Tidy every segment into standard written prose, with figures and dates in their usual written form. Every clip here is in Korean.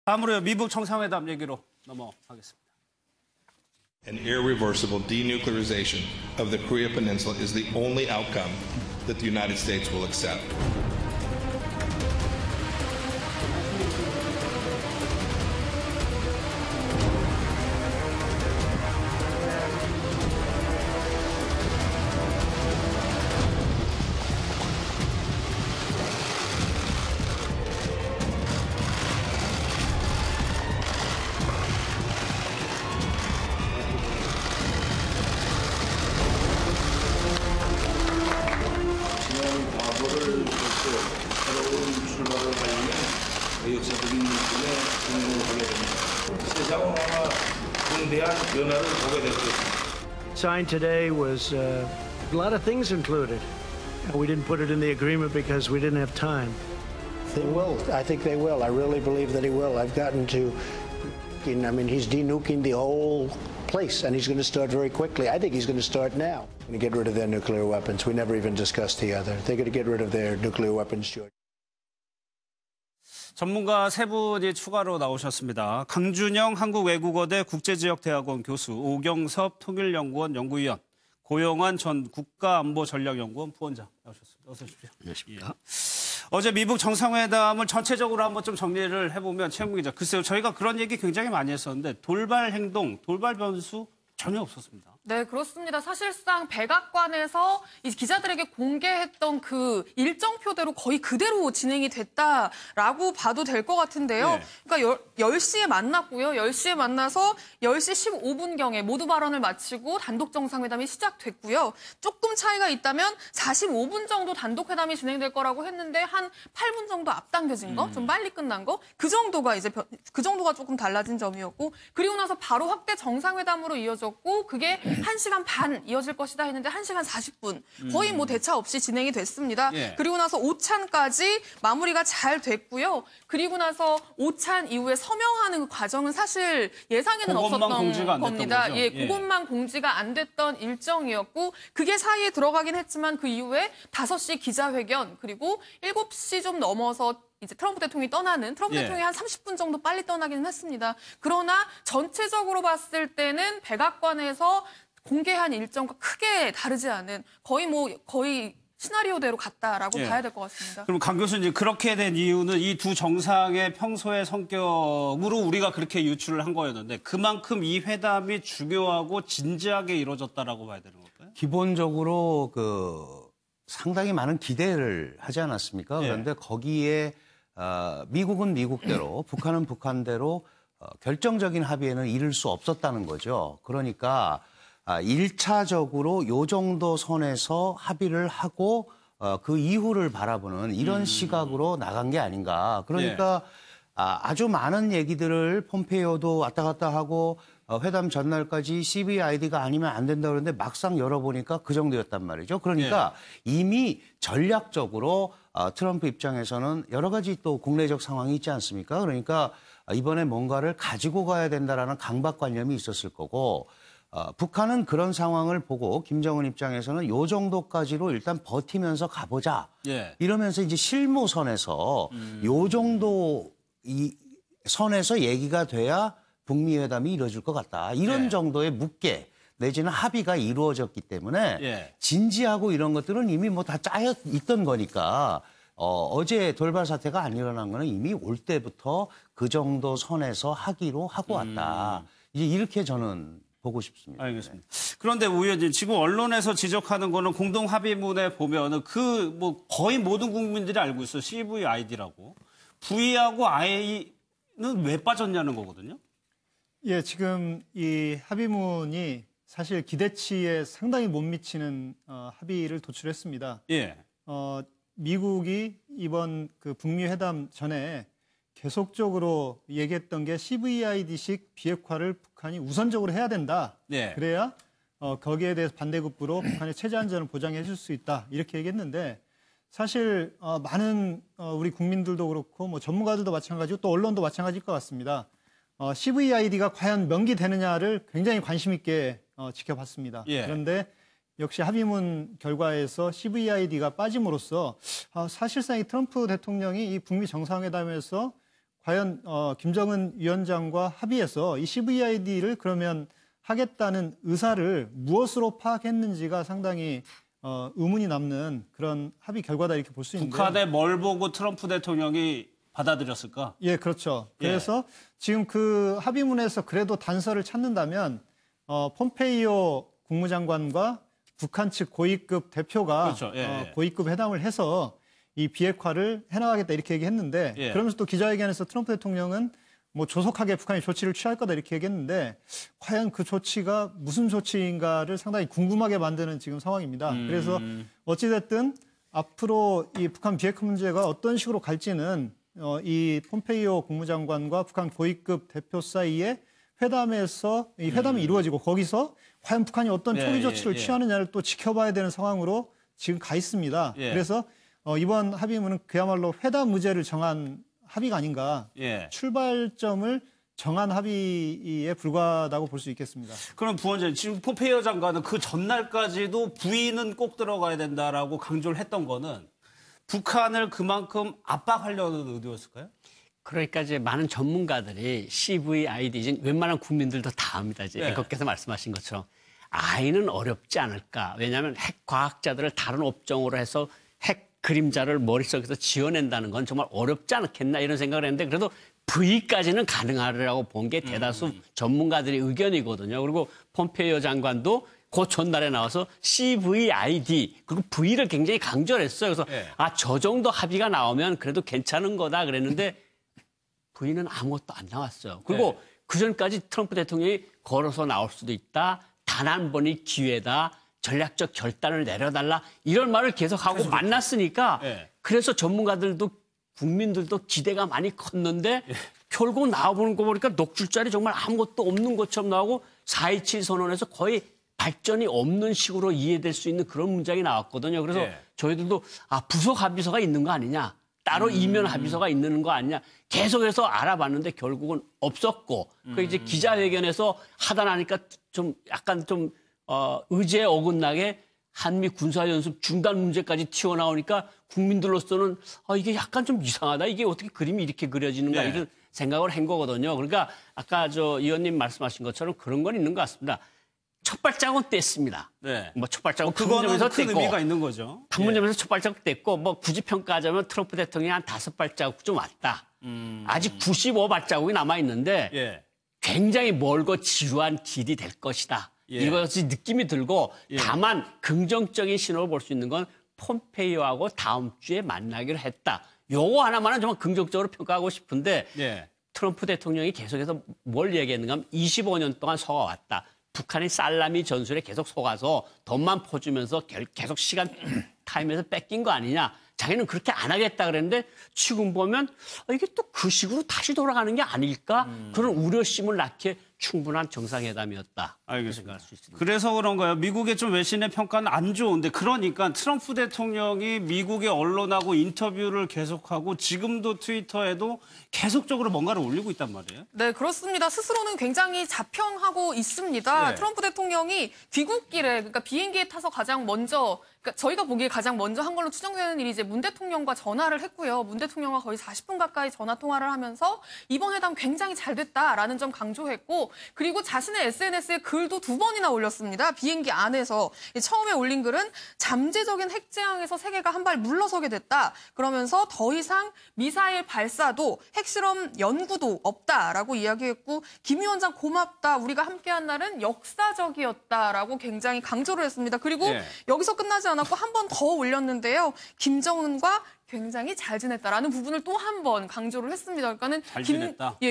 다음으로 미국 정상회담 얘기로 넘어가겠습니다. An irreversible denuclearization of the Korea Peninsula is the only outcome that the United States will accept. 새로운 출발을 하려면 역사적인 일정에 성공하게 됩니다. 세상은 아마 중대한 변화를 보게 될 것입니다. Signed today was a lot of things included. We didn't put it in the agreement because we didn't have time. They will. I think they will. I really believe that he will. I've gotten to, I mean, he's denuking the whole place, and he's going to start very quickly. I think he's going to start now. Going to get rid of their nuclear weapons. We never even discussed the other. They're going to get rid of their nuclear weapons, George. 전문가 세 분이 추가로 나오셨습니다. 강준영 한국외국어대 국제지역대학원 교수, 오경섭 통일연구원 연구위원, 고영환 전 국가안보전략연구원 부원장 나오셨습니다. 어서 오십시오. 안녕하십니까. 어제 미국 정상회담을 전체적으로 한번 좀 정리를 해보면 최영무 기자, 글쎄요, 저희가 그런 얘기 굉장히 많이 했었는데 돌발 행동, 돌발 변수 전혀 없었습니다. 네, 그렇습니다. 사실상 백악관에서 이 기자들에게 공개했던 그 일정표대로 거의 그대로 진행이 됐다라고 봐도 될 것 같은데요. 네. 그러니까 10시에 만났고요. 10시에 만나서 10시 15분경에 모두 발언을 마치고 단독 정상회담이 시작됐고요. 조금 차이가 있다면 45분 정도 단독 회담이 진행될 거라고 했는데 한 8분 정도 앞당겨진 거, 좀 빨리 끝난 거, 그 정도가 그 정도가 조금 달라진 점이었고, 그리고 나서 바로 확대 정상회담으로 이어졌고, 그게 1시간 반 이어질 것이다 했는데 1시간 40분 거의 뭐 대차 없이 진행이 됐습니다. 예. 그리고 나서 오찬까지 마무리가 잘 됐고요. 그리고 나서 오찬 이후에 서명하는 그 과정은 사실 예상에는 없었던 겁니다. 예, 그것만 공지가 안 됐던 일정이었고 그게 사이에 들어가긴 했지만 그 이후에 5시 기자회견 그리고 7시 좀 넘어서 이제 트럼프 대통령이 떠나는 대통령이 한 30분 정도 빨리 떠나기는 했습니다. 그러나 전체적으로 봤을 때는 백악관에서 공개한 일정과 크게 다르지 않은 거의 시나리오대로 갔다라고 봐야 될 것 같습니다. 그럼 강 교수님 그렇게 된 이유는 이 두 정상의 평소의 성격으로 우리가 그렇게 유추를 한 거였는데 그만큼 이 회담이 중요하고 진지하게 이루어졌다라고 봐야 되는 건가요? 기본적으로 상당히 많은 기대를 하지 않았습니까? 그런데 거기에 미국은 미국대로, 북한은 북한대로 결정적인 합의에는 이를 수 없었다는 거죠. 그러니까 1차적으로 요 정도 선에서 합의를 하고 그 이후를 바라보는 이런 시각으로 나간 게 아닌가. 그러니까 아주 많은 얘기들을 폼페이오도 왔다 갔다 하고 회담 전날까지 CVID가 아니면 안 된다 그러는데 막상 열어보니까 그 정도였단 말이죠. 그러니까 이미 전략적으로 트럼프 입장에서는 여러 가지 또 국내적 상황이 있지 않습니까? 그러니까 이번에 뭔가를 가지고 가야 된다라는 강박관념이 있었을 거고 북한은 그런 상황을 보고 김정은 입장에서는 요 정도까지로 일단 버티면서 가보자. 이러면서 이제 실무선에서 요 정도 이 선에서 얘기가 돼야 북미 회담이 이루어질 것 같다. 이런 정도의 묵계 내지는 합의가 이루어졌기 때문에 진지하고 이런 것들은 이미 뭐 다 짜여 있던 거니까 어제 돌발 사태가 안 일어난 거는 이미 올 때부터 그 정도 선에서 하기로 하고 왔다. 이제 이렇게 저는 보고 싶습니다. 알겠습니다. 그런데 우 의원님 지금 언론에서 지적하는 거는 공동 합의문에 보면은 거의 모든 국민들이 알고 있어요. CVID라고. V하고 I는 왜 빠졌냐는 거거든요. 예, 지금 이 합의문이 사실 기대치에 상당히 못 미치는 합의를 도출했습니다. 미국이 이번 그 북미 회담 전에 계속적으로 얘기했던 게 CVID식 비핵화를 북한이 우선적으로 해야 된다. 그래야 거기에 대해서 반대급부로 북한의 체제 안전을 보장해 줄 수 있다. 이렇게 얘기했는데 사실 많은 우리 국민들도 그렇고 뭐 전문가들도 마찬가지고 또 언론도 마찬가지일 것 같습니다. CVID가 과연 명기되느냐를 굉장히 관심 있게 지켜봤습니다. 그런데 역시 합의문 결과에서 CVID가 빠짐으로써 사실상 이 트럼프 대통령이 이 북미 정상회담에서 과연 김정은 위원장과 합의해서 이 CVID를 그러면 하겠다는 의사를 무엇으로 파악했는지가 상당히 의문이 남는 그런 합의 결과다 이렇게 볼 수 있는데요. 북한에 뭘 보고 트럼프 대통령이 받아들였을까? 예, 그렇죠. 그래서 지금 그 합의문에서 그래도 단서를 찾는다면 폼페이오 국무장관과 북한 측 고위급 대표가 그렇죠. 고위급 회담을 해서 이 비핵화를 해나가겠다 이렇게 얘기했는데 그러면서 또 기자회견에서 트럼프 대통령은 뭐 조속하게 북한이 조치를 취할 거다 이렇게 얘기했는데 과연 그 조치가 무슨 조치인가를 상당히 궁금하게 만드는 지금 상황입니다. 그래서 어찌됐든 앞으로 이 북한 비핵화 문제가 어떤 식으로 갈지는 이 폼페이오 국무장관과 북한 고위급 대표 사이에 회담에서 이 회담이 이루어지고 거기서 과연 북한이 어떤 초기 조치를 취하느냐를 또 지켜봐야 되는 상황으로 지금 가 있습니다. 그래서 이번 합의문은 그야말로 회담 의제를 정한 합의가 아닌가. 출발점을 정한 합의에 불과하다고 볼 수 있겠습니다. 그럼 부원장님, 지금 폼페이오 장관은 그 전날까지도 부인은 꼭 들어가야 된다라고 강조를 했던 거는 북한을 그만큼 압박하려는 의도였을까요? 그러니까 이제 많은 전문가들이 CVID, 웬만한 국민들도 다 압니다. 이제 앵커께서 말씀하신 것처럼 I는 어렵지 않을까. 왜냐하면 핵 과학자들을 다른 업종으로 해서 핵 그림자를 머릿속에서 지어낸다는 건 정말 어렵지 않겠나 이런 생각을 했는데 그래도 V까지는 가능하리라고 본 게 대다수 전문가들의 의견이거든요. 그리고 폼페이오 장관도 그 전날에 나와서 CVID 그리고 V를 굉장히 강조를 했어요. 그래서 저 정도 합의가 나오면 그래도 괜찮은 거다 그랬는데 V는 아무것도 안 나왔어요. 그리고 그전까지 트럼프 대통령이 걸어서 나올 수도 있다. 단 한 번이 기회다. 전략적 결단을 내려달라. 이런 말을 계속하고 만났으니까 그래서 전문가들도 국민들도 기대가 많이 컸는데 결국 나와보는 거 보니까 녹줄자리 정말 아무것도 없는 것처럼 나오고 4.27 선언에서 거의 발전이 없는 식으로 이해될 수 있는 그런 문장이 나왔거든요. 그래서 저희들도 부속 합의서가 있는 거 아니냐. 따로 이면 합의서가 있는 거 아니냐. 계속해서 알아봤는데 결국은 없었고 그 이제 기자회견에서 하다 나니까 좀 약간 좀 의제에 어긋나게 한미 군사연습 중단 문제까지 튀어나오니까 국민들로서는 이게 약간 좀 이상하다. 이게 어떻게 그림이 이렇게 그려지는가 이런 생각을 한 거거든요. 그러니까 아까 저 의원님 말씀하신 것처럼 그런 건 있는 것 같습니다. 첫 발자국은 뗐습니다. 뭐 첫 발자국 그거는 큰 의미가 있는 거죠. 판문점에서 첫 발자국 뗐고 뭐 굳이 평가하자면 트럼프 대통령이 한 5발자국 좀 왔다. 아직 95발자국이 남아 있는데 굉장히 멀고 지루한 길이 될 것이다. 이것이 느낌이 들고 다만 긍정적인 신호를 볼 수 있는 건 폼페이오하고 다음 주에 만나기로 했다. 요거 하나만은 정말 긍정적으로 평가하고 싶은데 트럼프 대통령이 계속해서 뭘 얘기했는가 하면 25년 동안 속아왔다. 북한이 살라미 전술에 계속 속아서 돈만 퍼주면서 계속 시간 타임에서 뺏긴 거 아니냐. 자기는 그렇게 안 하겠다 그랬는데 지금 보면 이게 또 그 식으로 다시 돌아가는 게 아닐까? 그런 우려심을 낳기에 충분한 정상회담이었다. 알겠습니다. 그래서 그런가요? 미국의 좀 외신의 평가는 안 좋은데 그러니까 트럼프 대통령이 미국의 언론하고 인터뷰를 계속하고 지금도 트위터에도 계속적으로 뭔가를 올리고 있단 말이에요. 네, 그렇습니다. 스스로는 굉장히 자평하고 있습니다. 트럼프 대통령이 귀국길에 그러니까 비행기에 타서 가장 먼저 그러니까 저희가 보기에 가장 먼저 한 걸로 추정되는 일이 이제 문 대통령과 전화를 했고요. 문 대통령과 거의 40분 가까이 전화 통화를 하면서 이번 회담 굉장히 잘 됐다라는 점 강조했고 그리고 자신의 SNS에 글도 2번이나 올렸습니다. 비행기 안에서 처음에 올린 글은 잠재적인 핵재앙에서 세계가 한 발 물러서게 됐다. 그러면서 더 이상 미사일 발사도 핵실험 연구도 없다라고 이야기했고 김 위원장 고맙다. 우리가 함께한 날은 역사적이었다라고 굉장히 강조를 했습니다. 그리고 여기서 끝나지 않았고 한 번 더 올렸는데요. 김정은과 굉장히 잘 지냈다라는 부분을 또 한 번 강조를 했습니다. 그러니까는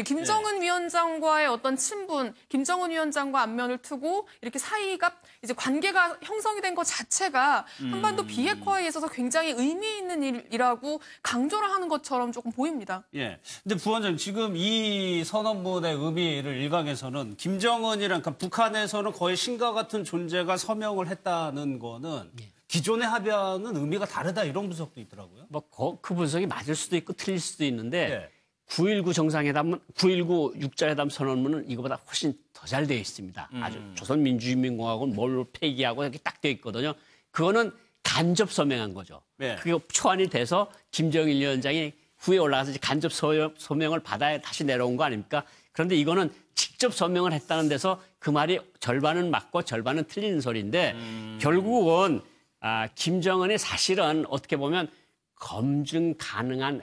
김정은 위원장과의 어떤 친분, 김정은 위원장과 안면을 트고 이렇게 사이가 이제 관계가 형성이 된 것 자체가 한반도 비핵화에 있어서 굉장히 의미 있는 일이라고 강조를 하는 것처럼 조금 보입니다. 근데 부원장님 지금 이 선언문의 의미를 일각에서는 김정은이랑 그러니까 북한에서는 거의 신과 같은 존재가 서명을 했다는 거는 기존의 합의와는 의미가 다르다 이런 분석도 있더라고요. 뭐 그 분석이 맞을 수도 있고 틀릴 수도 있는데 9.19 정상회담은 9.19 육자회담 선언문은 이거보다 훨씬 더 잘 되어 있습니다. 아주 조선민주주의인민공화국은 뭘 폐기하고 이렇게 딱 되어 있거든요. 그거는 간접 서명한 거죠. 그게 초안이 돼서 김정일 위원장이 후에 올라가서 이제 간접 소명을 받아야 다시 내려온 거 아닙니까? 그런데 이거는 직접 서명을 했다는 데서 그 말이 절반은 맞고 절반은 틀리는 소리인데 결국은 김정은이 사실은 어떻게 보면 검증 가능한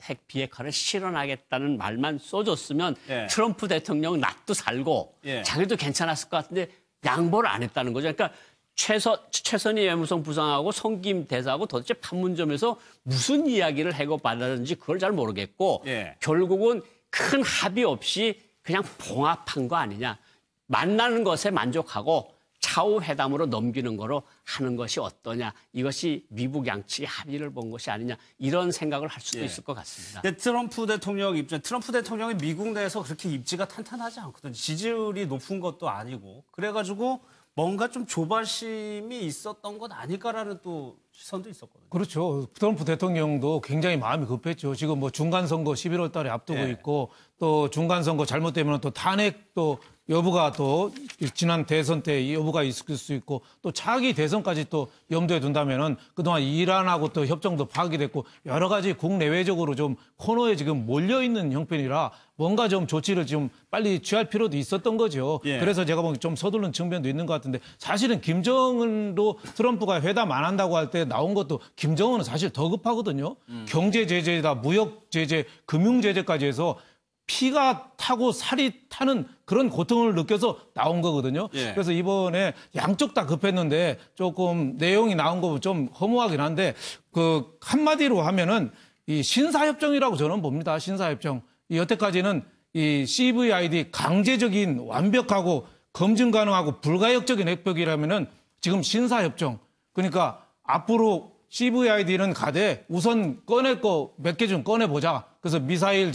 핵 비핵화를 실현하겠다는 말만 써줬으면 트럼프 대통령 낯도 살고 자기도 괜찮았을 것 같은데 양보를 안 했다는 거죠. 그러니까 최선희 외무성 부상하고 송김 대사하고 도대체 판문점에서 무슨 이야기를 해고받았는지 그걸 잘 모르겠고 결국은 큰 합의 없이 그냥 봉합한 거 아니냐. 만나는 것에 만족하고 차후 회담으로 넘기는 거로 하는 것이 어떠냐. 이것이 미국 양측의 합의를 본 것이 아니냐. 이런 생각을 할 수도 있을 것 같습니다. 트럼프 대통령 입장, 트럼프 대통령이 미국 내에서 그렇게 입지가 탄탄하지 않거든요. 지지율이 높은 것도 아니고. 그래가지고 뭔가 좀 조바심이 있었던 것 아닐까라는 또 시선도 있었거든요. 그렇죠. 트럼프 대통령도 굉장히 마음이 급했죠. 지금 뭐 중간선거 11월 달에 앞두고 있고 또 중간선거 잘못되면 또 탄핵 또 여부가 또 지난 대선 때 여부가 있을 수 있고 또 차기 대선까지 또 염두에 둔다면은 그동안 이란하고 또 협정도 파기됐고 여러 가지 국내외적으로 좀 코너에 지금 몰려 있는 형편이라 뭔가 좀 조치를 좀 빨리 취할 필요도 있었던 거죠. 그래서 제가 보기엔 좀 서두른 측면도 있는 것 같은데 사실은 김정은도 트럼프가 회담 안 한다고 할 때 나온 것도 김정은은 사실 더 급하거든요. 경제 제재다, 무역 제재, 금융 제재까지 해서 피가 타고 살이 타는 그런 고통을 느껴서 나온 거거든요. 그래서 이번에 양쪽 다 급했는데 조금 내용이 나온 거 좀 허무하긴 한데 그 한마디로 하면은 이 신사협정이라고 저는 봅니다. 신사협정. 이 여태까지는 이 CVID 강제적인 완벽하고 검증 가능하고 불가역적인 핵벽이라면은 지금 신사협정. 그러니까 앞으로 CVID는 가되 우선 꺼낼 거 몇 개 좀 꺼내보자. 그래서 미사일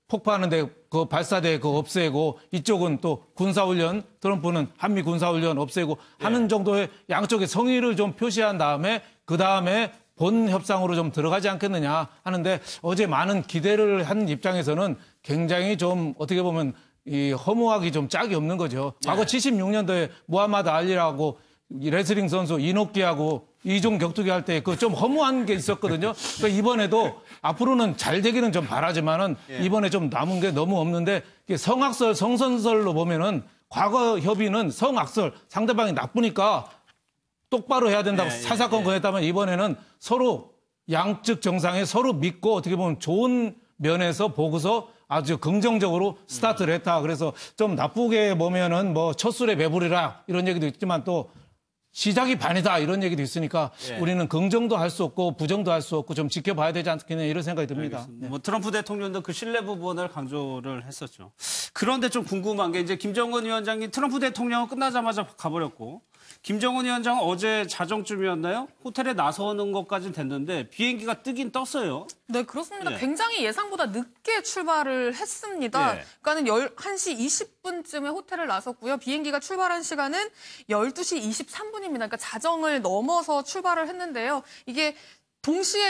폭파하는데 그 발사대 그거 없애고 이쪽은 또 군사훈련 트럼프는 한미 군사훈련 없애고 하는 정도의 양쪽의 성의를 좀 표시한 다음에 그 다음에 본 협상으로 좀 들어가지 않겠느냐 하는데 어제 많은 기대를 한 입장에서는 굉장히 좀 어떻게 보면 이 허무하기 좀 짝이 없는 거죠. 과거 76년도에 무하마드 알리라고 레슬링 선수 이노키하고 이종 격투기 할 때 그 좀 허무한 게 있었거든요. 그러니까 이번에도 앞으로는 잘 되기는 좀 바라지만은 이번에 좀 남은 게 너무 없는데 성악설, 성선설로 보면은 과거 협의는 성악설 상대방이 나쁘니까 똑바로 해야 된다고 사사건 건했다면 이번에는 서로 양측 정상에 서로 믿고 어떻게 보면 좋은 면에서 보고서 아주 긍정적으로 스타트를 했다. 그래서 좀 나쁘게 보면은 뭐 첫 술에 배부리라 이런 얘기도 있지만 또 시작이 반이다 이런 얘기도 있으니까 우리는 긍정도 할 수 없고 부정도 할 수 없고 좀 지켜봐야 되지 않겠냐 이런 생각이 듭니다. 뭐 트럼프 대통령도 그 신뢰 부분을 강조를 했었죠. 그런데 좀 궁금한 게 이제 김정은 위원장이 트럼프 대통령은 끝나자마자 가버렸고 김정은 위원장은 어제 자정쯤이었나요? 호텔에 나서는 것까지는 됐는데 비행기가 뜨긴 떴어요. 네, 그렇습니다. 굉장히 예상보다 늦게 출발을 했습니다. 그러니까는 11시 20분쯤에 호텔을 나섰고요. 비행기가 출발한 시간은 12시 23분입니다. 그러니까 자정을 넘어서 출발을 했는데요. 이게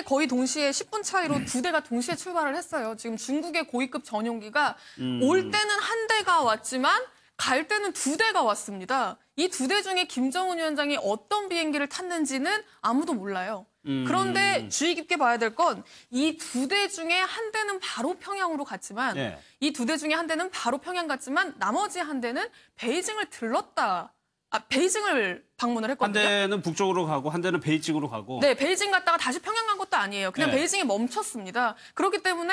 거의 동시에 10분 차이로 두 대가 동시에 출발을 했어요. 지금 중국의 고위급 전용기가 올 때는 한 대가 왔지만 갈 때는 두 대가 왔습니다. 이 두 대 중에 김정은 위원장이 어떤 비행기를 탔는지는 아무도 몰라요. 그런데 주의 깊게 봐야 될 건 이 두 대 중에 한 대는 바로 평양으로 갔지만 이 두 대 중에 한 대는 바로 평양 갔지만 나머지 한 대는 베이징을 베이징을 방문을 했거든요. 한 대는 북쪽으로 가고 한 대는 베이징으로 가고. 네, 베이징 갔다가 다시 평양 간 것도 아니에요. 그냥 베이징에 멈췄습니다. 그렇기 때문에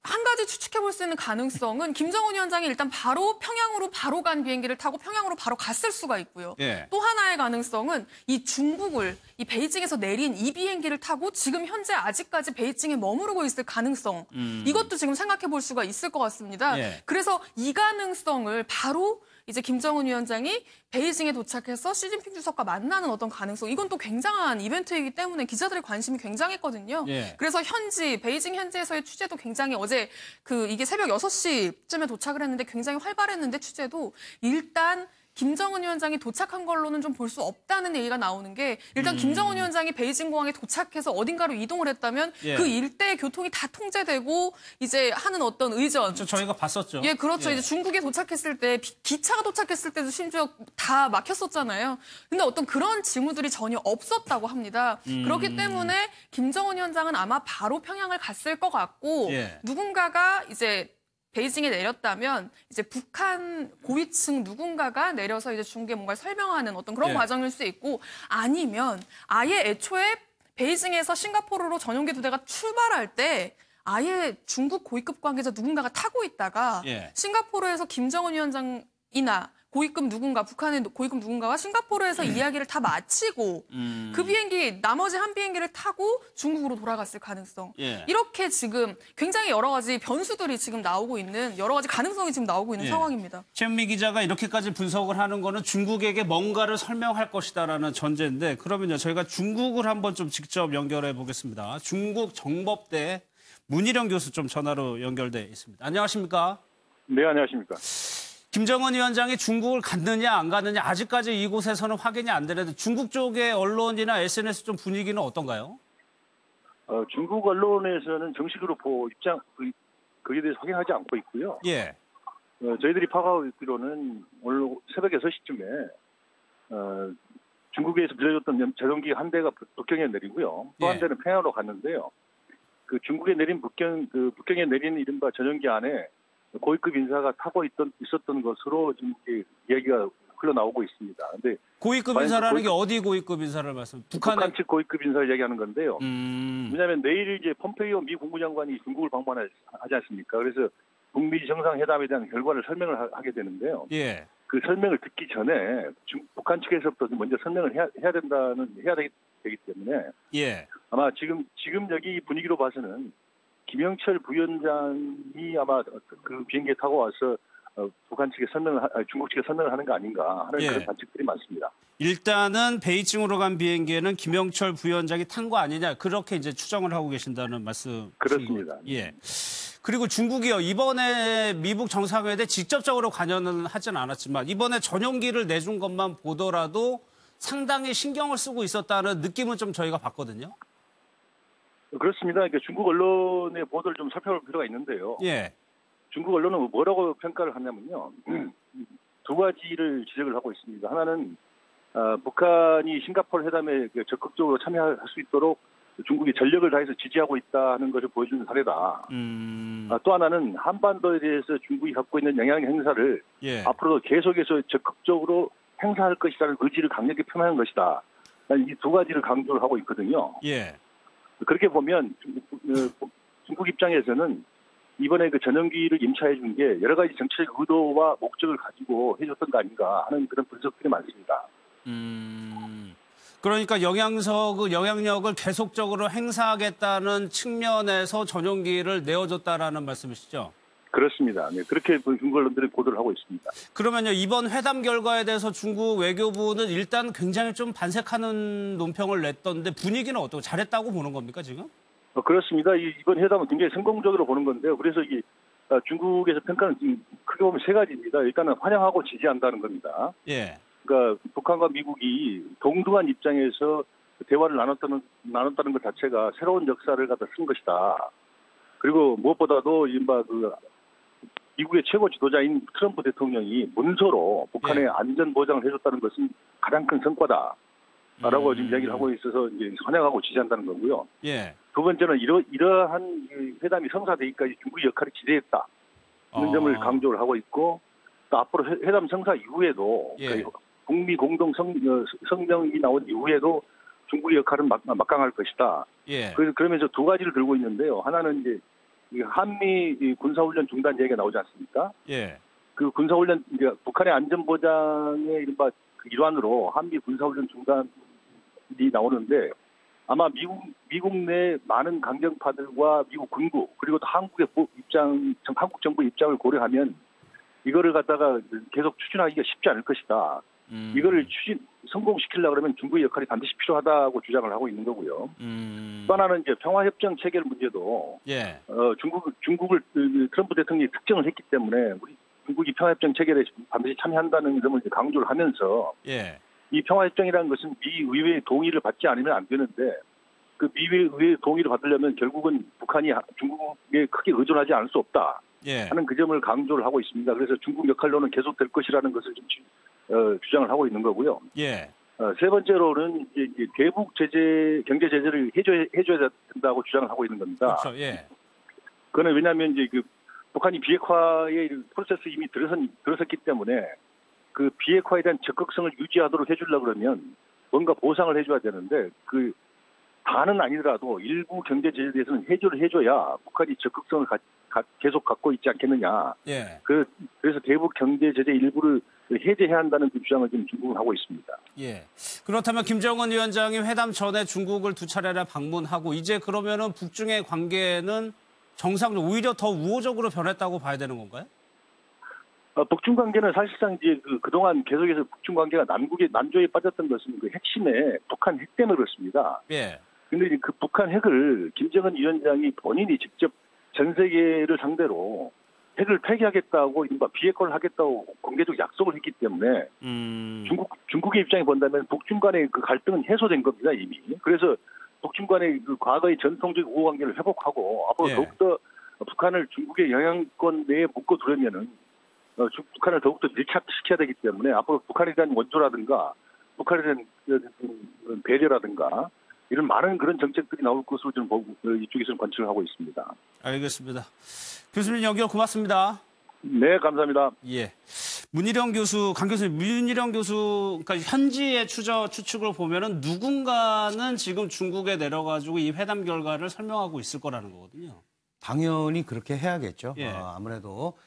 한 가지 추측해볼 수 있는 가능성은 김정은 위원장이 일단 바로 평양으로 바로 간 비행기를 타고 평양으로 바로 갔을 수가 있고요. 또 하나의 가능성은 이 베이징에서 내린 이 비행기를 타고 지금 현재 아직까지 베이징에 머무르고 있을 가능성. 이것도 지금 생각해볼 수가 있을 것 같습니다. 그래서 이 가능성을 바로 이제 김정은 위원장이 베이징에 도착해서 시진핑 주석과 만나는 어떤 가능성, 이건 또 굉장한 이벤트이기 때문에 기자들의 관심이 굉장했거든요. 그래서 베이징 현지에서의 취재도 굉장히 어제 이게 새벽 6시쯤에 도착을 했는데 굉장히 활발했는데 취재도 일단 김정은 위원장이 도착한 걸로는 좀 볼 수 없다는 얘기가 나오는 게 일단 김정은 위원장이 베이징 공항에 도착해서 어딘가로 이동을 했다면 예. 그 일대의 교통이 다 통제되고 이제 하는 어떤 의전. 저희가 봤었죠. 예, 그렇죠. 예. 이제 중국에 도착했을 때 기차가 도착했을 때도 심지어 다 막혔었잖아요. 근데 어떤 그런 징후들이 전혀 없었다고 합니다. 그렇기 때문에 김정은 위원장은 아마 바로 평양을 갔을 것 같고 예. 누군가가 이제 베이징에 내렸다면 이제 북한 고위층 누군가가 내려서 이제 중국에 뭔가 설명하는 어떤 그런 예. 과정일 수 있고 아니면 아예 애초에 베이징에서 싱가포르로 전용기 두 대가 출발할 때 아예 중국 고위급 관계자 누군가가 타고 있다가 예. 싱가포르에서 김정은 위원장이나 고위급 누군가, 북한의 고위급 누군가가 싱가포르에서 이야기를 다 마치고 그 비행기, 나머지 한 비행기를 타고 중국으로 돌아갔을 가능성. 예. 이렇게 지금 굉장히 여러 가지 변수들이 지금 나오고 있는, 여러 가지 가능성이 지금 나오고 있는 예. 상황입니다. 최현미 기자가 이렇게까지 분석을 하는 거는 중국에게 뭔가를 설명할 것이다라는 전제인데 그러면요 저희가 중국을 한번 좀 직접 연결해 보겠습니다. 중국 정법대 문희령 교수 좀 전화로 연결돼 있습니다. 안녕하십니까? 네, 안녕하십니까? 김정은 위원장이 중국을 갔느냐 안 갔느냐 아직까지 이곳에서는 확인이 안 되는데 중국 쪽의 언론이나 SNS 좀 분위기는 어떤가요? 중국 언론에서는 정식으로 거기에 대해서 확인하지 않고 있고요. 예. 저희들이 파악하고 있기로는 오늘 새벽 6시쯤에 중국에서 빌려줬던 전용기 한 대가 북경에 내리고요. 또 한 예. 대는 평양으로 갔는데요. 그 중국에 내린 북경에 내린 이른바 전용기 안에 고위급 인사가 타고 있었던 것으로 지금 이야기가 흘러나오고 있습니다. 근데 고위급 인사라는 게 어디 고위급 인사를 북한 측 고위급 인사를 이야기하는 건데요. 왜냐하면 내일 이제 폼페이오 미 국무장관이 중국을 방문하지 않습니까? 그래서 북미 정상회담에 대한 결과를 설명을 하게 되는데요. 예. 그 설명을 듣기 전에 북한 측에서부터 먼저 설명을 해야 되기 때문에 예. 아마 지금 여기 분위기로 봐서는 김영철 부위원장이 아마 그 비행기에 타고 와서 북한 측에 중국 측에 설명을 하는 거 아닌가 하는 예. 그런 관측들이 많습니다. 일단은 베이징으로 간 비행기에는 김영철 부위원장이 탄 거 아니냐 그렇게 이제 추정을 하고 계신다는 말씀. 그렇습니다. 예. 그리고 중국이요 이번에 미국 정상회담에 직접적으로 관여는 하진 않았지만 이번에 전용기를 내준 것만 보더라도 상당히 신경을 쓰고 있었다는 느낌은 좀 저희가 봤거든요. 그렇습니다. 그러니까 중국 언론의 보도를 좀 살펴볼 필요가 있는데요. 예. 중국 언론은 뭐라고 평가를 하냐면요. 두 가지를 지적을 하고 있습니다. 하나는 북한이 싱가포르 회담에 적극적으로 참여할 수 있도록 중국이 전력을 다해서 지지하고 있다는 것을 보여주는 사례다. 또 하나는 한반도에 대해서 중국이 갖고 있는 영향 행사를 예. 앞으로도 계속해서 적극적으로 행사할 것이라는 의지를 강력히 표명한 것이다. 이 두 가지를 강조를 하고 있거든요. 예. 그렇게 보면 중국 입장에서는 이번에 그 전용기를 임차해 준 게 여러 가지 정치적 의도와 목적을 가지고 해줬던 거 아닌가 하는 그런 분석들이 많습니다. 그러니까 영향력을 계속적으로 행사하겠다는 측면에서 전용기를 내어줬다라는 말씀이시죠? 그렇습니다. 네, 그렇게 중국 언론들이 보도를 하고 있습니다. 그러면요 이번 회담 결과에 대해서 중국 외교부는 일단 굉장히 좀 반색하는 논평을 냈던데 분위기는 어떻고 잘했다고 보는 겁니까 지금? 그렇습니다. 이번 회담은 굉장히 성공적으로 보는 건데요. 그래서 중국에서 평가는 크게 보면 세 가지입니다. 일단은 환영하고 지지한다는 겁니다. 예. 그러니까 북한과 미국이 동등한 입장에서 대화를 나눴다는 것 자체가 새로운 역사를 갖다 쓴 것이다. 그리고 무엇보다도 이른바 미국의 최고 지도자인 트럼프 대통령이 문서로 북한의 예. 안전 보장을 해줬다는 것은 가장 큰 성과다라고 지금 이야기를 하고 있어서 이제 환영하고 지지한다는 거고요. 예. 두 번째는 이러한 회담이 성사되기까지 중국의 역할이 지대했다. 이런 점을 강조를 하고 있고 또 앞으로 회담 성사 이후에도 예. 북미 공동 성명이 나온 이후에도 중국의 역할은 막강할 것이다. 예. 그러면서 두 가지를 들고 있는데요. 하나는 이제 한미 군사훈련 중단 얘기가 나오지 않습니까? 예. 그 군사훈련 북한의 안전보장의 이른바 일환으로 한미 군사훈련 중단이 나오는데 아마 미국 내 많은 강경파들과 미국 군부 그리고 또 한국 정부 입장을 고려하면 이거를 갖다가 계속 추진하기가 쉽지 않을 것이다. 이거를 성공시키려고 그러면 중국의 역할이 반드시 필요하다고 주장을 하고 있는 거고요. 또 하나는 이제 평화협정 체결 문제도 예. 중국을 트럼프 대통령이 특정을 했기 때문에 우리 중국이 평화협정 체결에 반드시 참여한다는 점을 이제 강조를 하면서 예. 이 평화협정이라는 것은 미 의회의 동의를 받지 않으면 안 되는데 그 미 의회의 동의를 받으려면 결국은 북한이 중국에 크게 의존하지 않을 수 없다 예. 하는 그 점을 강조를 하고 있습니다. 그래서 중국 역할로는 계속될 것이라는 것을 좀 주장을 하고 있는 거고요. 예. 세 번째로는 이제 대북 제재, 경제 제재를 해줘야 된다고 주장을 하고 있는 겁니다. 그렇죠. 예. 그거는 왜냐하면 이제 그 북한이 비핵화의 프로세스 이미 들어섰기 때문에 그 비핵화에 대한 적극성을 유지하도록 해주려고 그러면 뭔가 보상을 해줘야 되는데 그 다는 아니더라도 일부 경제 제재에 대해서는 해결을 해줘야 북한이 적극성을 계속 갖고 있지 않겠느냐. 예. 그래서 대북 경제 제재 일부를 해제해야 한다는 그 주장을 지금 중국은 하고 있습니다. 예. 그렇다면 김정은 위원장이 회담 전에 중국을 2차례나 방문하고 이제 그러면은 북중의 관계는 정상적으로 오히려 더 우호적으로 변했다고 봐야 되는 건가요? 북중 관계는 사실상 이제 그동안 계속해서 북중 관계가 난조에 빠졌던 것은 그 핵심에 북한 핵 때문에 그렇습니다. 예. 근데 그 북한 핵을 김정은 위원장이 본인이 직접 전 세계를 상대로 핵을 폐기하겠다고 이른바 비핵화를 하겠다고 공개적 약속을 했기 때문에 중국의 입장에 본다면 북중 간의 그 갈등은 해소된 겁니다 이미. 그래서 북중 간의 그 과거의 전통적 우호 관계를 회복하고 앞으로 예. 더욱더 북한을 중국의 영향권 내에 묶어두려면은 북한을 더욱더 밀착시켜야 되기 때문에 앞으로 북한에 대한 원조라든가 북한에 대한 배려라든가 이런 많은 그런 정책들이 나올 것으로 저는 이쪽에서는 관측을 하고 있습니다. 알겠습니다. 교수님 연결 고맙습니다. 네, 감사합니다. 예. 문희룡 교수, 강 교수님, 문희룡 교수, 그러니까 현지의 추측을 보면은 누군가는 지금 중국에 내려가지고 이 회담 결과를 설명하고 있을 거라는 거거든요. 당연히 그렇게 해야겠죠. 예. 아무래도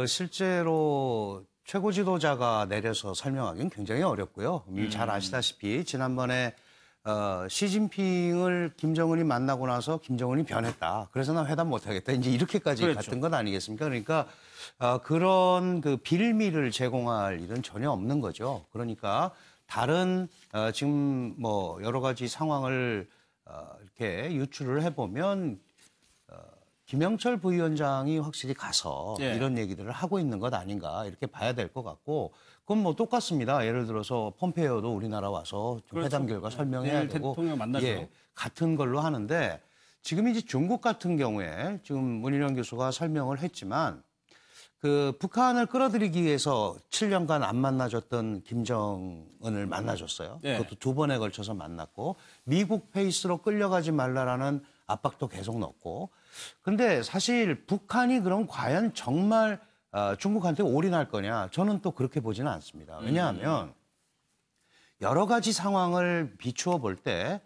실제로 최고 지도자가 내려서 설명하기는 굉장히 어렵고요. 잘 아시다시피 지난번에 시진핑을 김정은이 만나고 나서 김정은이 변했다. 그래서 나 회담 못하겠다. 이제 이렇게까지 그렇죠. 갔던 것 아니겠습니까? 그러니까 그런 그 빌미를 제공할 일은 전혀 없는 거죠. 그러니까 다른 지금 뭐 여러 가지 상황을 이렇게 유추를 해보면 김영철 부위원장이 확실히 가서 예. 이런 얘기들을 하고 있는 것 아닌가 이렇게 봐야 될 것 같고 그건 뭐 똑같습니다. 예를 들어서 폼페이오도 우리나라 와서 그렇죠. 회담 결과 설명해야 되고 대통령 만나죠. 같은 걸로 하는데 지금 이제 중국 같은 경우에 지금 문희룡 교수가 설명을 했지만 그 북한을 끌어들이기 위해서 7년간 안 만나줬던 김정은을 만나줬어요. 네. 그것도 2번에 걸쳐서 만났고 미국 페이스로 끌려가지 말라라는 압박도 계속 넣고 근데 사실 북한이 그럼 과연 정말 중국한테 올인할 거냐 저는 또 그렇게 보지는 않습니다. 왜냐하면 여러 가지 상황을 비추어 볼 때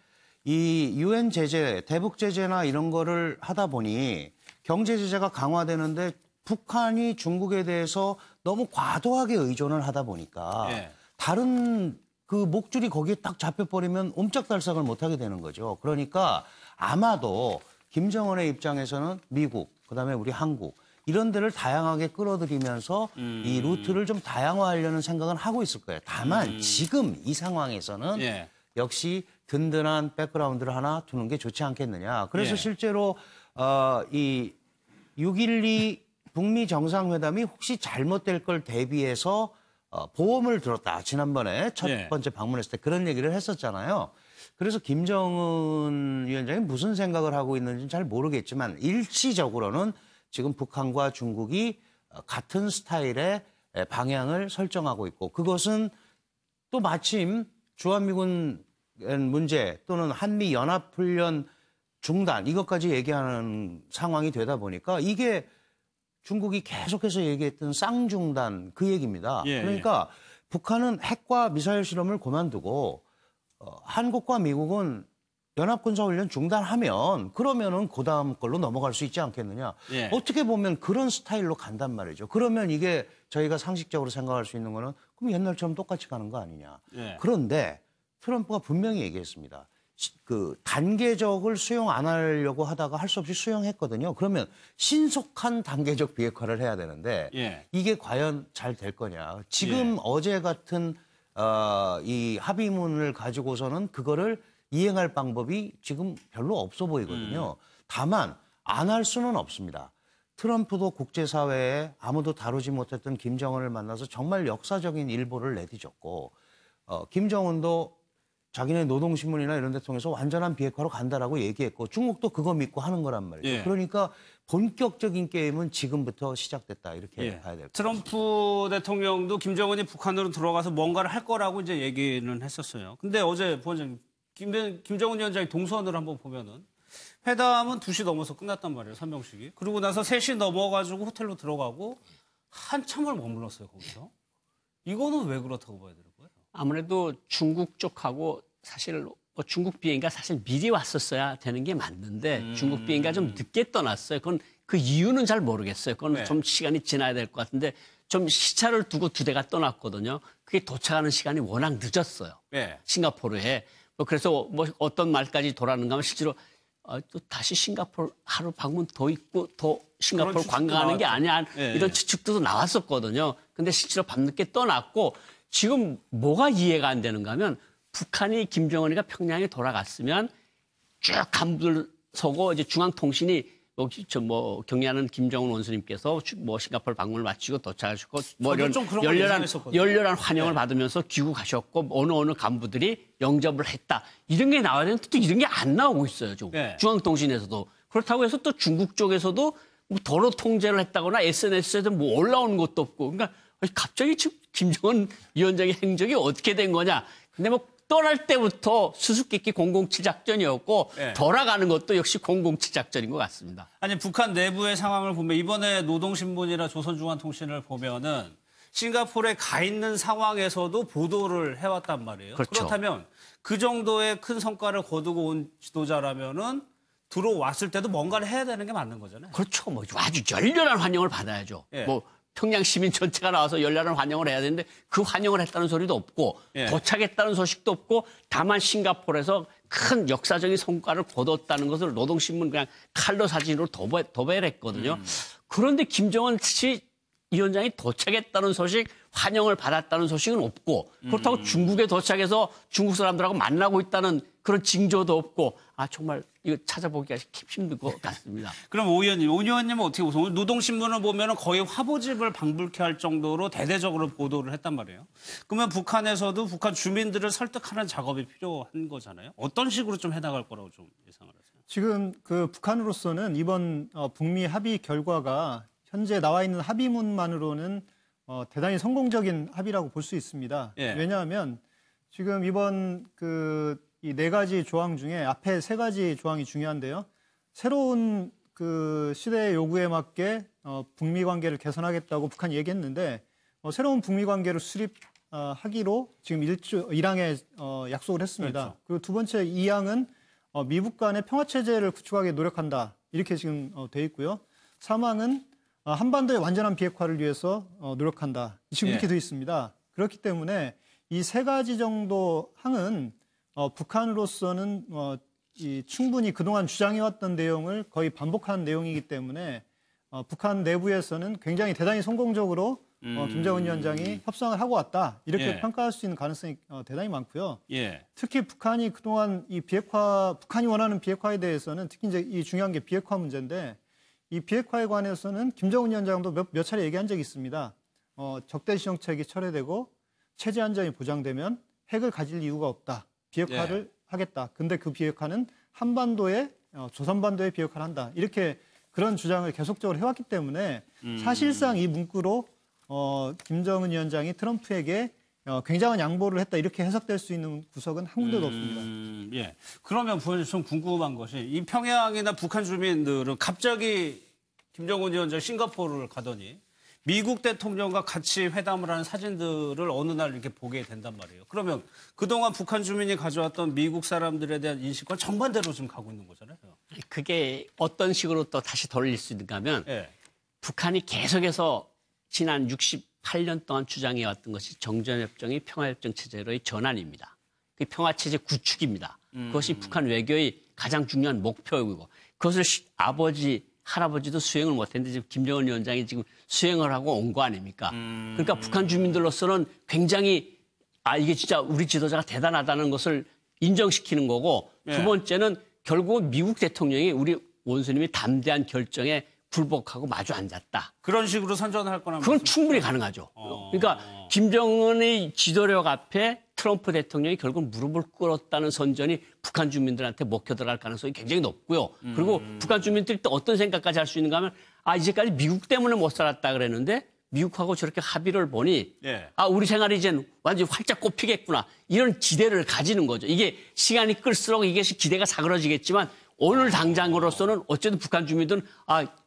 이 UN 제재, 대북 제재나 이런 거를 하다 보니 경제 제재가 강화되는데 북한이 중국에 대해서 너무 과도하게 의존을 하다 보니까 예. 다른 그 목줄이 거기에 딱 잡혀버리면 옴짝달싹을 못하게 되는 거죠. 그러니까 아마도 김정은의 입장에서는 미국, 그다음에 우리 한국 이런 데를 다양하게 끌어들이면서 이 루트를 좀 다양화하려는 생각은 하고 있을 거예요. 다만 지금 이 상황에서는 예. 역시 든든한 백그라운드를 하나 두는 게 좋지 않겠느냐. 그래서 예. 실제로 이 6.12 북미 정상회담이 혹시 잘못될 걸 대비해서 보험을 들었다. 지난번에 첫 예. 번째 방문했을 때 그런 얘기를 했었잖아요. 그래서 김정은 위원장이 무슨 생각을 하고 있는지는 잘 모르겠지만 일시적으로는 지금 북한과 중국이 같은 스타일의 방향을 설정하고 있고 그것은 또 마침 주한미군 문제 또는 한미연합훈련 중단 이것까지 얘기하는 상황이 되다 보니까 이게 중국이 계속해서 얘기했던 쌍중단 그 얘기입니다. 예, 그러니까 북한은 핵과 미사일 실험을 그만두고 한국과 미국은 연합군사훈련 중단하면 그러면은 그 다음 걸로 넘어갈 수 있지 않겠느냐. 예. 어떻게 보면 그런 스타일로 간단 말이죠. 그러면 이게 저희가 상식적으로 생각할 수 있는 거는 그럼 옛날처럼 똑같이 가는 거 아니냐. 예. 그런데 트럼프가 분명히 얘기했습니다. 그 단계적을 수용 안 하려고 하다가 할 수 없이 수용했거든요. 그러면 신속한 단계적 비핵화를 해야 되는데 예. 이게 과연 잘 될 거냐. 지금 어제 같은 이 합의문을 가지고서는 그거를 이행할 방법이 지금 별로 없어 보이거든요. 다만 안 할 수는 없습니다. 트럼프도 국제사회에 아무도 다루지 못했던 김정은을 만나서 정말 역사적인 일보를 내디뎠고 김정은도 자기네 노동신문이나 이런 데 통해서 완전한 비핵화로 간다라고 얘기했고 중국도 그거 믿고 하는 거란 말이죠. 예. 그러니까 본격적인 게임은 지금부터 시작됐다 이렇게 예. 봐야 될 것 같습니다. 트럼프 대통령도 김정은이 북한으로 들어가서 뭔가를 할 거라고 이제 얘기는 했었어요. 근데 어제 부원장님 김정은 위원장이 동선을 한번 보면은 회담은 2시 넘어서 끝났단 말이에요. 삼병식이. 그러고 나서 3시 넘어가지고 호텔로 들어가고 한참을 머물렀어요. 거기서. 이거는 왜 그렇다고 봐야 되는 거예요? 아무래도 중국 쪽하고 사실 뭐 중국 비행기가 사실 미리 왔었어야 되는 게 맞는데 중국 비행기가 좀 늦게 떠났어요. 그건 그 이유는 잘 모르겠어요. 그건 네. 좀 시간이 지나야 될 것 같은데 좀 시차를 두고 2대가 떠났거든요. 그게 도착하는 시간이 워낙 늦었어요. 네. 싱가포르에. 뭐 그래서 뭐 어떤 말까지 돌았는가 하면 실제로 또 다시 싱가포르 하루 방문 더 있고 더 싱가포르 관광하는 게 아니야. 네. 이런 추측도 나왔었거든요. 근데 실제로 밤늦게 떠났고 지금 뭐가 이해가 안 되는가 하면 북한이 김정은이가 평양에 돌아갔으면 쭉 간부들 서고 이제 중앙통신이 뭐 경리하는 김정은 원수님께서 뭐 싱가포르 방문을 마치고 도착하셨고 뭐 이런 열렬한 환영을 받으면서 귀국하셨고 어느 간부들이 영접을 했다. 이런 게 나와야 되는데 또 이런 게 안 나오고 있어요. 중앙통신에서도. 그렇다고 해서 또 중국 쪽에서도 뭐 도로 통제를 했다거나 SNS에도 뭐 올라오는 것도 없고. 그러니까 갑자기 지금 김정은 위원장의 행적이 어떻게 된 거냐. 근데 뭐 떠날 때부터 수수께끼 007 작전이었고 네. 돌아가는 것도 역시 007 작전인 것 같습니다. 아니 북한 내부의 상황을 보면 이번에 노동신문이나 조선중앙통신을 보면은 싱가포르에 가 있는 상황에서도 보도를 해왔단 말이에요. 그렇죠. 그렇다면 그 정도의 큰 성과를 거두고 온 지도자라면은 들어왔을 때도 뭔가를 해야 되는 게 맞는 거잖아요. 그렇죠. 뭐 아주 열렬한 환영을 받아야죠. 예. 뭐 평양 시민 전체가 나와서 열렬한 환영을 해야 되는데 그 환영을 했다는 소리도 없고 예. 도착했다는 소식도 없고 다만 싱가포르에서 큰 역사적인 성과를 거뒀다는 것을 노동신문 그냥 칼로 사진으로 도배를 했거든요. 그런데 김정은 위원장이 도착했다는 소식, 환영을 받았다는 소식은 없고 그렇다고 중국에 도착해서 중국 사람들하고 만나고 있다는 그런 징조도 없고 정말 이거 찾아보기가 힘든 것 같습니다. 그럼 오 의원님은 어떻게 보세요? 오늘 노동신문을 보면 거의 화보집을 방불케 할 정도로 대대적으로 보도를 했단 말이에요. 그러면 북한에서도 북한 주민들을 설득하는 작업이 필요한 거잖아요. 어떤 식으로 좀 해나갈 거라고 좀 예상을 하세요? 지금 그 북한으로서는 이번 북미 합의 결과가 현재 나와 있는 합의문만으로는 대단히 성공적인 합의라고 볼 수 있습니다. 예. 왜냐하면 지금 이번 이 4가지 조항 중에 앞에 3가지 조항이 중요한데요. 새로운 그 시대의 요구에 맞게 북미 관계를 개선하겠다고 북한이 얘기했는데 새로운 북미 관계를 수립하기로 지금 1항에 약속을 했습니다. 그렇죠. 그리고 두 번째 2항은 미북 간의 평화 체제를 구축하기 노력한다. 이렇게 지금 돼 있고요. 3항은 한반도의 완전한 비핵화를 위해서 노력한다. 지금 이렇게 돼 있습니다. 그렇기 때문에 이 3가지 정도 항은 북한으로서는 충분히 그동안 주장해왔던 내용을 거의 반복하는 내용이기 때문에 북한 내부에서는 굉장히 대단히 성공적으로 김정은 위원장이 협상을 하고 왔다. 이렇게 평가할 수 있는 가능성이 대단히 많고요. 특히 북한이 그동안 이 북한이 원하는 비핵화에 대해서는 특히 이제 이 중요한 게 비핵화 문제인데 이 비핵화에 관해서는 김정은 위원장도 몇 차례 얘기한 적이 있습니다. 적대시 정책이 철회되고 체제 안정이 보장되면 핵을 가질 이유가 없다. 비핵화를 하겠다. 근데 그 비핵화는 한반도에 조선반도에 비핵화를 한다. 이렇게 그런 주장을 계속적으로 해왔기 때문에 사실상 이 문구로 김정은 위원장이 트럼프에게 굉장한 양보를 했다. 이렇게 해석될 수 있는 구석은 한 군데도 없습니다. 예. 그러면 부원님 좀 궁금한 것이 이 평양이나 북한 주민들은 갑자기 김정은 위원장 싱가포르를 가더니 미국 대통령과 같이 회담을 하는 사진들을 어느 날 이렇게 보게 된단 말이에요. 그러면 그동안 북한 주민이 가져왔던 미국 사람들에 대한 인식과 정반대로 지금 가고 있는 거잖아요. 그게 어떤 식으로 또 다시 돌릴 수 있는가 하면 북한이 계속해서 지난 68년 동안 주장해왔던 것이 정전협정이 평화협정 체제로의 전환입니다. 그 평화체제 구축입니다. 그것이 북한 외교의 가장 중요한 목표이고 그것을 아버지, 할아버지도 수행을 못했는데 지금 김정은 위원장이 지금 수행을 하고 온 거 아닙니까? 그러니까 북한 주민들로서는 굉장히 이게 진짜 우리 지도자가 대단하다는 것을 인정시키는 거고 두 번째는 결국은 미국 대통령이 우리 원수님이 담대한 결정에 굴복하고 마주 앉았다. 그런 식으로 선전할 거나 그건 충분히 가능하죠. 그러니까 김정은의 지도력 앞에 트럼프 대통령이 결국 무릎을 꿇었다는 선전이 북한 주민들한테 먹혀 들어갈 가능성이 굉장히 높고요. 그리고 북한 주민들이 또 어떤 생각까지 할 수 있는가 하면 이제까지 미국 때문에 못 살았다 그랬는데 미국하고 저렇게 합의를 보니 우리 생활이 이제 완전히 활짝 꼽히겠구나. 이런 기대를 가지는 거죠. 이게 시간이 끌수록 이것이 기대가 사그러지겠지만 오늘 당장으로서는 어쨌든 북한 주민들은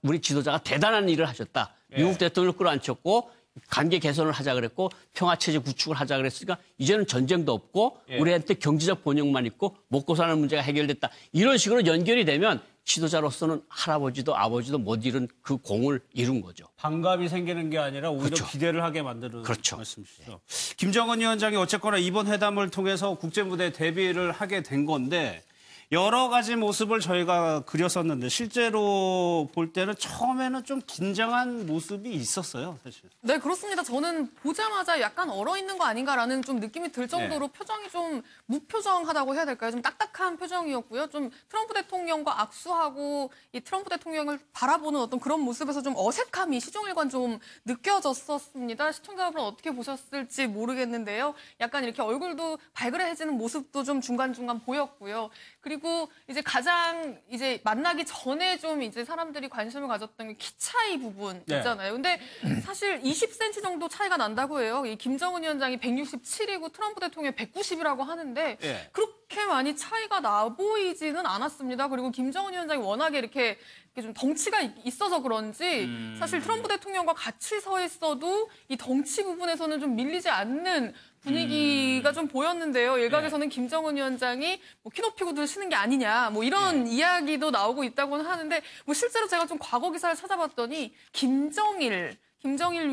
우리 지도자가 대단한 일을 하셨다. 미국 대통령을 끌어안혔고 관계 개선을 하자 그랬고 평화체제 구축을 하자 그랬으니까 이제는 전쟁도 없고 우리한테 경제적 번영만 있고 먹고 사는 문제가 해결됐다. 이런 식으로 연결이 되면 지도자로서는 할아버지도 아버지도 못 이룬 그 공을 이룬 거죠. 반감이 생기는 게 아니라 오히려 그렇죠. 기대를 하게 만드는 그렇죠. 말씀이시죠. 김정은 위원장이 어쨌거나 이번 회담을 통해서 국제무대에 데뷔를 하게 된 건데 여러 가지 모습을 저희가 그렸었는데 실제로 볼 때는 처음에는 좀 긴장한 모습이 있었어요, 사실. 네, 그렇습니다. 저는 보자마자 약간 얼어있는 거 아닌가라는 좀 느낌이 들 정도로 표정이 좀 무표정하다고 해야 될까요? 좀 딱딱한 표정이었고요. 좀 트럼프 대통령과 악수하고 이 트럼프 대통령을 바라보는 어떤 그런 모습에서 좀 어색함이 시종일관 좀 느껴졌었습니다. 시청자분은 어떻게 보셨을지 모르겠는데요. 약간 이렇게 얼굴도 발그레해지는 모습도 좀 중간중간 보였고요. 그리고 이제 가장 이제 만나기 전에 좀 이제 사람들이 관심을 가졌던 게 키 차이 부분 있잖아요. 근데 사실 20cm 정도 차이가 난다고 해요. 이 김정은 위원장이 167이고 트럼프 대통령이 190이라고 하는데 그렇게 많이 차이가 나 보이지는 않았습니다. 그리고 김정은 위원장이 워낙에 이렇게 좀 덩치가 있어서 그런지 사실 트럼프 대통령과 같이 서 있어도 이 덩치 부분에서는 좀 밀리지 않는 분위기가 좀 보였는데요. 일각에서는 김정은 위원장이 키 높이 구두를 신은 게 아니냐 뭐 이런 이야기도 나오고 있다고는 하는데 뭐 실제로 제가 좀 과거 기사를 찾아봤더니 김정일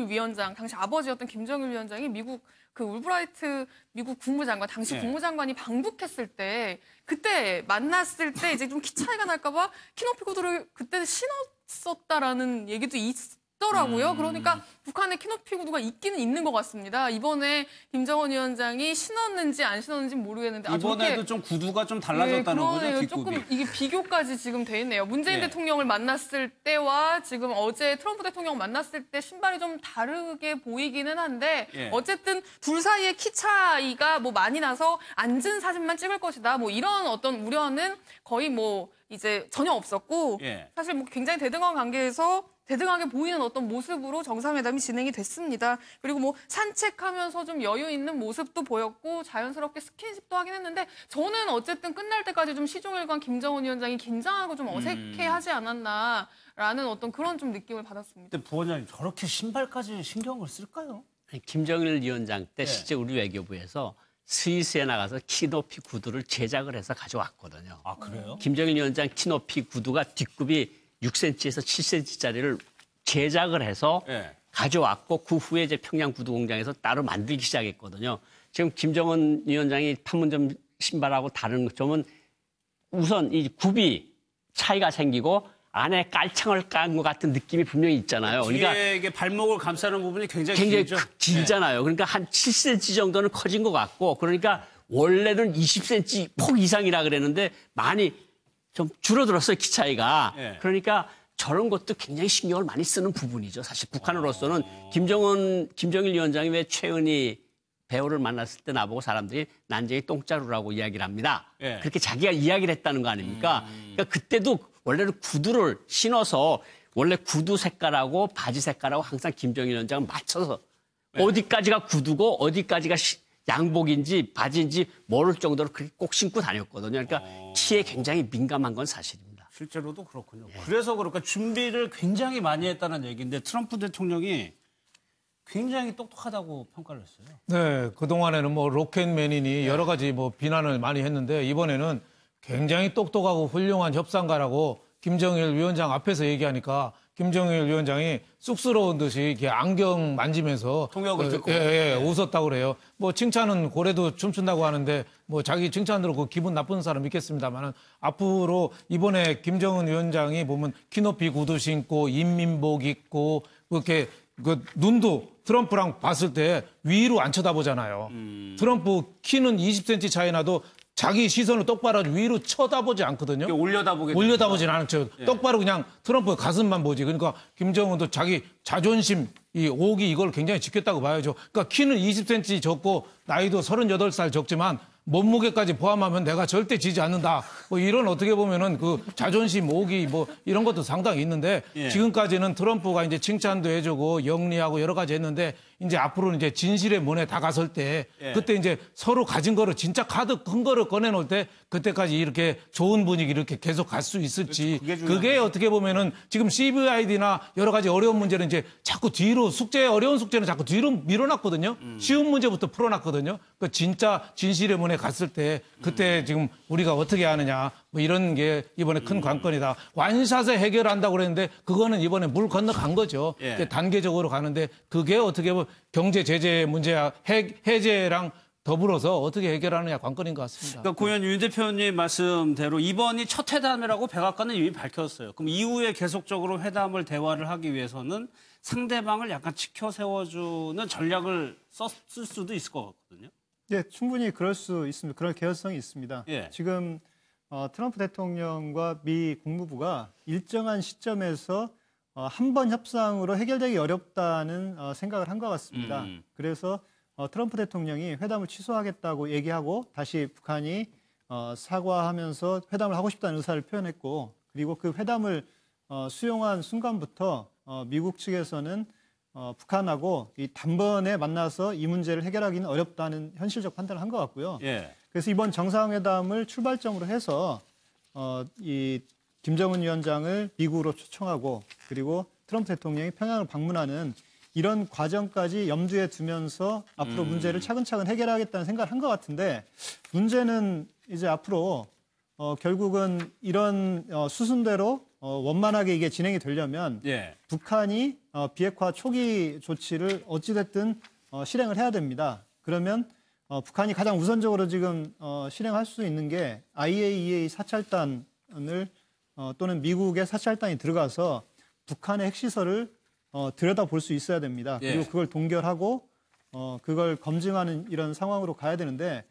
위원장, 당시 아버지였던 김정일 위원장이 미국 그 울브라이트 미국 국무장관, 당시 국무장관이 방북했을 때 그때 만났을 때 이제 좀 키 차이가 날까 봐 키 높이 구두를 그때 신었었다라는 얘기도 있더라고요. 그러니까 북한에 키 높이 구두가 있기는 있는 것 같습니다. 이번에 김정은 위원장이 신었는지 안 신었는지는 모르겠는데 이번에도 좀 구두가 좀 달라졌다는 거죠, 뒷굽이. 조금 이게 비교까지 지금 돼 있네요. 문재인 대통령을 만났을 때와 지금 어제 트럼프 대통령 만났을 때 신발이 좀 다르게 보이기는 한데 어쨌든 둘 사이의 키 차이가 뭐 많이 나서 앉은 사진만 찍을 것이다. 뭐 이런 어떤 우려는 거의 뭐 이제 전혀 없었고 사실 뭐 굉장히 대등한 관계에서 대등하게 보이는 어떤 모습으로 정상회담이 진행이 됐습니다. 그리고 뭐 산책하면서 좀 여유 있는 모습도 보였고 자연스럽게 스킨십도 하긴 했는데 저는 어쨌든 끝날 때까지 좀 시종일관 김정은 위원장이 긴장하고 좀 어색해하지 않았나라는 어떤 그런 좀 느낌을 받았습니다. 근데 부원장님 저렇게 신발까지 신경을 쓸까요? 김정일 위원장 때 실제 우리 외교부에서 스위스에 나가서 키높이 구두를 제작을 해서 가져왔거든요. 아, 그래요? 김정일 위원장 키높이 구두가 뒷굽이 6cm에서 7cm짜리를 제작을 해서 가져왔고 그 후에 이제 평양 구두 공장에서 따로 만들기 시작했거든요. 지금 김정은 위원장이 판문점 신발하고 다른 점은 우선 이 굽이 차이가 생기고 안에 깔창을 깐 것 같은 느낌이 분명히 있잖아요. 그러니까 이게 발목을 감싸는 부분이 굉장히 길잖아요. 그러니까 한 7cm 정도는 커진 것 같고 그러니까 원래는 20cm 폭 이상이라 그랬는데 많이 좀 줄어들었어요, 키 차이가. 그러니까 저런 것도 굉장히 신경을 많이 쓰는 부분이죠. 사실 북한으로서는 김정일 위원장이 왜 최은희 배우를 만났을 때 나보고 사람들이 난쟁이 똥자루라고 이야기를 합니다. 그렇게 자기가 이야기를 했다는 거 아닙니까? 그러니까 그때도 원래는 구두를 신어서 원래 구두 색깔하고 바지 색깔하고 항상 김정일 위원장은 맞춰서 어디까지가 구두고 어디까지가 양복인지 바지인지 모를 정도로 그렇게 꼭 신고 다녔거든요. 그러니까 키에 굉장히 민감한 건 사실입니다. 실제로도 그렇군요. 그래서 그럴까 준비를 굉장히 많이 했다는 얘기인데 트럼프 대통령이 굉장히 똑똑하다고 평가를 했어요. 네, 그동안에는 뭐 로켓맨이니 여러 가지 뭐 비난을 많이 했는데 이번에는 굉장히 똑똑하고 훌륭한 협상가라고 김정일 위원장 앞에서 얘기하니까 김정일 위원장이 쑥스러운 듯이 이렇게 안경 만지면서 통역을 듣고 웃었다고 그래요. 뭐 칭찬은 고래도 춤춘다고 하는데 뭐 자기 칭찬 들고 기분 나쁜 사람 있겠습니다만은 앞으로 이번에 김정은 위원장이 보면 키높이 구두 신고 인민복 입고 그렇게 그 눈도 트럼프랑 봤을 때 위로 안 쳐다보잖아요. 트럼프 키는 20cm 차이 나도 자기 시선을 똑바로 위로 쳐다보지 않거든요. 올려다보진 않죠. 똑바로 그냥 트럼프 가슴만 보지. 그러니까 김정은도 자기 자존심, 이 오기 이걸 굉장히 지켰다고 봐야죠. 그러니까 키는 20cm 적고 나이도 38살 적지만 몸무게까지 포함하면 내가 절대 지지 않는다. 뭐 이런 어떻게 보면은 그 자존심, 오기 뭐 이런 것도 상당히 있는데 지금까지는 트럼프가 이제 칭찬도 해주고 영리하고 여러 가지 했는데 이제 앞으로는 이제 진실의 문에 다가설 때 그때 이제 서로 가진 거를 진짜 카드 큰 거를 꺼내놓을 때 그때까지 이렇게 좋은 분위기 이렇게 계속 갈 수 있을지 그게 어떻게 보면은 지금 CVID나 여러 가지 어려운 문제는 이제 자꾸 뒤로 어려운 숙제는 자꾸 뒤로 밀어놨거든요. 쉬운 문제부터 풀어놨거든요. 그 진짜 진실의 문에 갔을 때 그때 지금 우리가 어떻게 하느냐 뭐 이런 게 이번에 큰 관건이다. 완샷에 해결한다고 그랬는데 그거는 이번에 물 건너간 거죠. 단계적으로 가는데 그게 어떻게 보면 경제 제재 문제야 해제랑 더불어서 어떻게 해결하느냐 관건인 것 같습니다. 그러니까 고현 윤 대표님 말씀대로 이번이 첫 회담이라고 백악관은 이미 밝혔어요. 그럼 이후에 계속적으로 회담을 대화를 하기 위해서는 상대방을 약간 지켜 세워주는 전략을 썼을 수도 있을 것 같거든요. 네, 충분히 그럴 수 있습니다. 그럴 개연성이 있습니다. 지금 트럼프 대통령과 미 국무부가 일정한 시점에서 한 번 협상으로 해결되기 어렵다는 생각을 한 것 같습니다. 그래서 트럼프 대통령이 회담을 취소하겠다고 얘기하고 다시 북한이 사과하면서 회담을 하고 싶다는 의사를 표현했고 그리고 그 회담을 수용한 순간부터 미국 측에서는 북한하고 이 단번에 만나서 이 문제를 해결하기는 어렵다는 현실적 판단을 한 것 같고요. 그래서 이번 정상회담을 출발점으로 해서 이 김정은 위원장을 미국으로 초청하고 그리고 트럼프 대통령이 평양을 방문하는 이런 과정까지 염두에 두면서 앞으로 문제를 차근차근 해결하겠다는 생각을 한 것 같은데 문제는 이제 앞으로 결국은 이런 수순대로 원만하게 이게 진행이 되려면 북한이 비핵화 초기 조치를 어찌됐든 실행을 해야 됩니다. 그러면 북한이 가장 우선적으로 지금 실행할 수 있는 게 IAEA 사찰단을 또는 미국의 사찰단이 들어가서 북한의 핵시설을 들여다볼 수 있어야 됩니다. 그리고 그걸 동결하고 그걸 검증하는 이런 상황으로 가야 되는데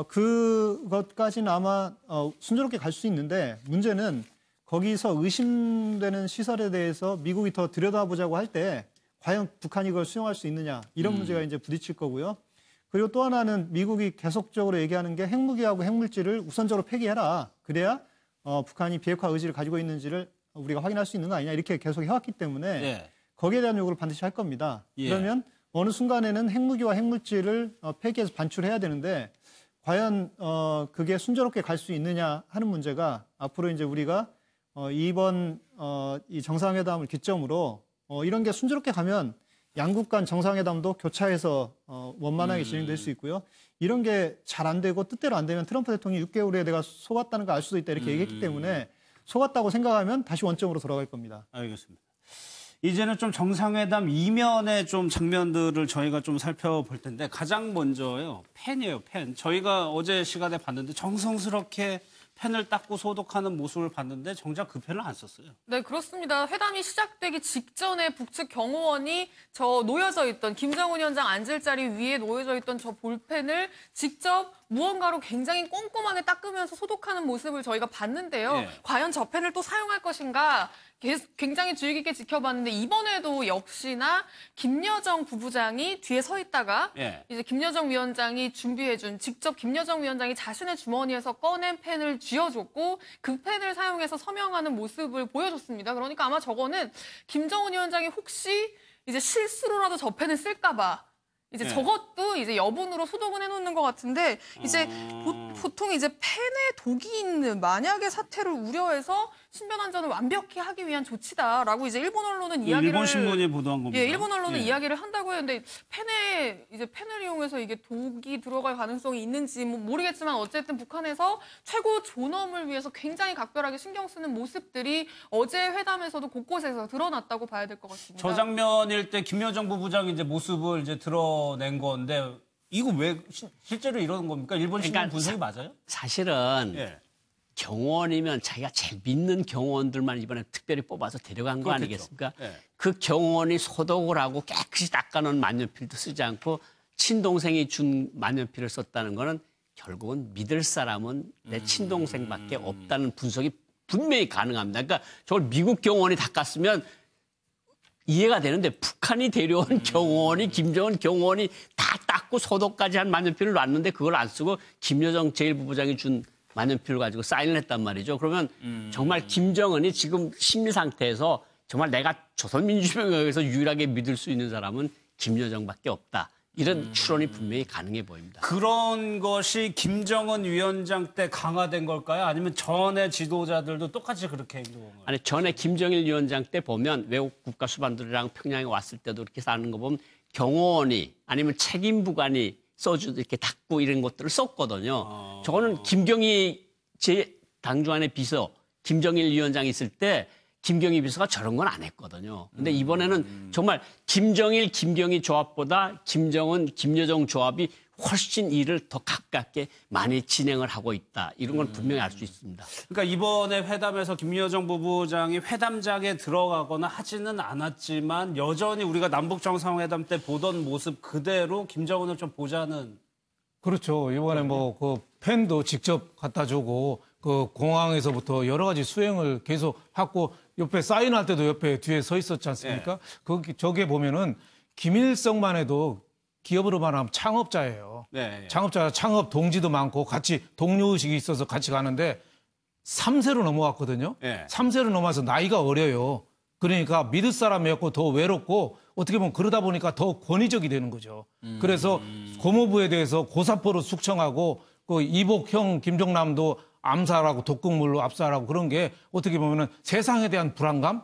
그것까지는 아마 순조롭게 갈 수 있는데 문제는 거기서 의심되는 시설에 대해서 미국이 더 들여다보자고 할 때 과연 북한이 그걸 수용할 수 있느냐 이런 문제가 이제 부딪힐 거고요. 그리고 또 하나는 미국이 계속적으로 얘기하는 게 핵무기하고 핵물질을 우선적으로 폐기해라. 그래야 북한이 비핵화 의지를 가지고 있는지를 우리가 확인할 수 있는 거 아니냐 이렇게 계속 해왔기 때문에 거기에 대한 요구를 반드시 할 겁니다. 그러면 어느 순간에는 핵무기와 핵물질을 폐기해서 반출해야 되는데 과연 그게 순조롭게 갈 수 있느냐 하는 문제가 앞으로 이제 우리가 이번 이 정상회담을 기점으로 이런 게 순조롭게 가면 양국 간 정상회담도 교차해서 원만하게 진행될 수 있고요. 이런 게 잘 안 되고 뜻대로 안 되면 트럼프 대통령이 6개월에 내가 속았다는 걸 알 수도 있다 이렇게 얘기했기 때문에 속았다고 생각하면 다시 원점으로 돌아갈 겁니다. 알겠습니다. 이제는 좀 정상회담 이면의 좀 장면들을 저희가 좀 살펴볼 텐데 가장 먼저요. 펜이에요, 펜. 저희가 어제 시간에 봤는데 정성스럽게 펜을 닦고 소독하는 모습을 봤는데 정작 그 펜을 안 썼어요. 네, 그렇습니다. 회담이 시작되기 직전에 북측 경호원이 저 놓여져 있던 김정은 위원장 앉을 자리 위에 놓여져 있던 저 볼펜을 직접 무언가로 굉장히 꼼꼼하게 닦으면서 소독하는 모습을 저희가 봤는데요. 과연 저 펜을 또 사용할 것인가 굉장히 주의 깊게 지켜봤는데 이번에도 역시나 김여정 부부장이 뒤에 서 있다가 이제 김여정 위원장이 직접 김여정 위원장이 자신의 주머니에서 꺼낸 펜을 쥐어줬고 그 펜을 사용해서 서명하는 모습을 보여줬습니다. 그러니까 아마 저거는 김정은 위원장이 혹시 이제 실수로라도 저 펜을 쓸까 봐 이제 저것도 이제 여분으로 소독은 해놓는 것 같은데 이제 보통 이제 펜에 독이 있는 만약의 사태를 우려해서 신변 안전을 완벽히 하기 위한 조치다라고 이제 일본 언론은 이야기를 일본 신문이 보도한 겁니다. 일본 언론은 이야기를 한다고 했는데 펜을 이용해서 이게 독이 들어갈 가능성이 있는지 모르겠지만 어쨌든 북한에서 최고 존엄을 위해서 굉장히 각별하게 신경 쓰는 모습들이 어제 회담에서도 곳곳에서 드러났다고 봐야 될 것 같습니다. 저 장면일 때 김여정 부부장이 이제 모습을 이제 드러낸 건데 이거 왜 실제로 이러는 겁니까? 일본 신문 분석이 맞아요? 사실은 경호원이면 자기가 제일 믿는 경호원들만 이번에 특별히 뽑아서 데려간 거 아니겠습니까? 그 경호원이 소독을 하고 깨끗이 닦아놓은 만년필도 쓰지 않고 친동생이 준 만년필을 썼다는 거는 결국은 믿을 사람은 내 친동생밖에 없다는 분석이 분명히 가능합니다. 그러니까 저걸 미국 경호원이 닦았으면 이해가 되는데 북한이 데려온 경호원이 김정은 경호원이 다 닦고 소독까지 한 만년필을 놨는데 그걸 안 쓰고 김여정 제1부부장이 준 만년필을 가지고 사인을 했단 말이죠. 그러면 정말 김정은이 지금 심리 상태에서 정말 내가 조선민주주의에서 유일하게 믿을 수 있는 사람은 김여정밖에 없다. 이런 추론이 분명히 가능해 보입니다. 그런 것이 김정은 위원장 때 강화된 걸까요? 아니면 전의 지도자들도 똑같이 그렇게 행동한 거예요? 아니, 전에 김정일 위원장 때 보면 외국 국가 수반들이랑 평양에 왔을 때도 이렇게 사는 거 보면 경호원이 아니면 책임부관이 써주 이렇게 닦고 이런 것들을 썼거든요. 저거는 김경희 제 당주안의 비서 김정일 위원장이 있을 때 김경희 비서가 저런 건 안 했거든요. 근데 이번에는 정말 김정일, 김경희 조합보다 김정은, 김여정 조합이 훨씬 일을 더 가깝게 많이 진행을 하고 있다. 이런 건 분명히 알 수 있습니다. 그러니까 이번에 회담에서 김여정 부부장이 회담장에 들어가거나 하지는 않았지만 여전히 우리가 남북 정상회담 때 보던 모습 그대로 김정은을 좀 보자는. 그렇죠. 이번에 뭐 그 펜도 직접 갖다 주고 그 공항에서부터 여러 가지 수행을 계속 하고 옆에 사인할 때도 옆에 뒤에 서 있었지 않습니까? 거기 저게 보면은 김일성만 해도 기업으로 말하면 창업자예요. 창업자, 창업 동지도 많고 같이 동료의식이 있어서 같이 가는데 3세로 넘어왔거든요. 3세로 넘어와서 나이가 어려요. 그러니까 믿을 사람이 없고 더 외롭고 어떻게 보면 그러다 보니까 더 권위적이 되는 거죠. 그래서 고모부에 대해서 고사포로 숙청하고 그 이복형 김정남도 암살하고 독극물로 압살하고 그런 게 어떻게 보면은 세상에 대한 불안감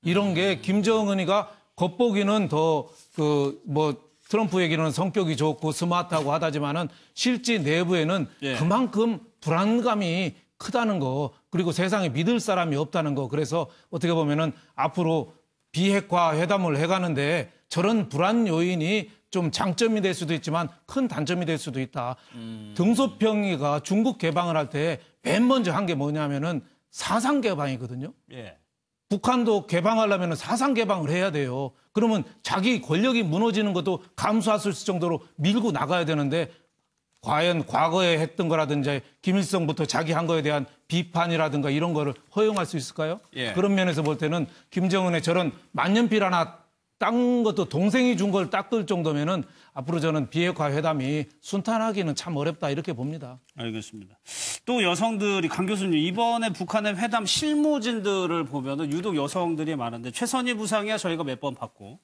이런 게 김정은이가 겉보기는 더 그 뭐 트럼프 얘기는 성격이 좋고 스마트하고 하다지만은 실제 내부에는 그만큼 불안감이 크다는 거 그리고 세상에 믿을 사람이 없다는 거 그래서 어떻게 보면은 앞으로 비핵화 회담을 해가는데 저런 불안 요인이 좀 장점이 될 수도 있지만 큰 단점이 될 수도 있다. 등소평이가 중국 개방을 할 때 맨 먼저 한 게 뭐냐면은 사상 개방이거든요. 북한도 개방하려면 사상 개방을 해야 돼요. 그러면 자기 권력이 무너지는 것도 감수할 수 있을 정도로 밀고 나가야 되는데 과연 과거에 했던 거라든지 김일성부터 자기 한 거에 대한 비판이라든가 이런 거를 허용할 수 있을까요? 그런 면에서 볼 때는 김정은의 저런 만년필 하나 딴 것도 동생이 준 걸 닦을 정도면은 앞으로 저는 비핵화 회담이 순탄하기는 참 어렵다 이렇게 봅니다. 알겠습니다. 또 여성들이 강 교수님 이번에 북한의 회담 실무진들을 보면은 유독 여성들이 많은데 최선희 부상이야 저희가 몇 번 봤고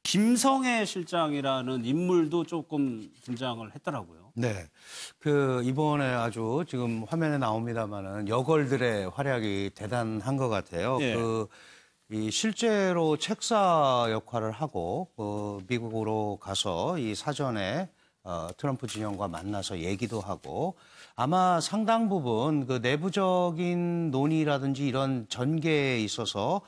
김성애 실장이라는 인물도 조금 등장을 했더라고요. 네. 그 이번에 아주 지금 화면에 나옵니다만은 여걸들의 활약이 대단한 것 같아요. 이 실제로 책사 역할을 하고 미국으로 가서 이 사전에 트럼프 진영과 만나서 얘기도 하고 아마 상당 부분 그 내부적인 논의라든지 이런 전개에 있어서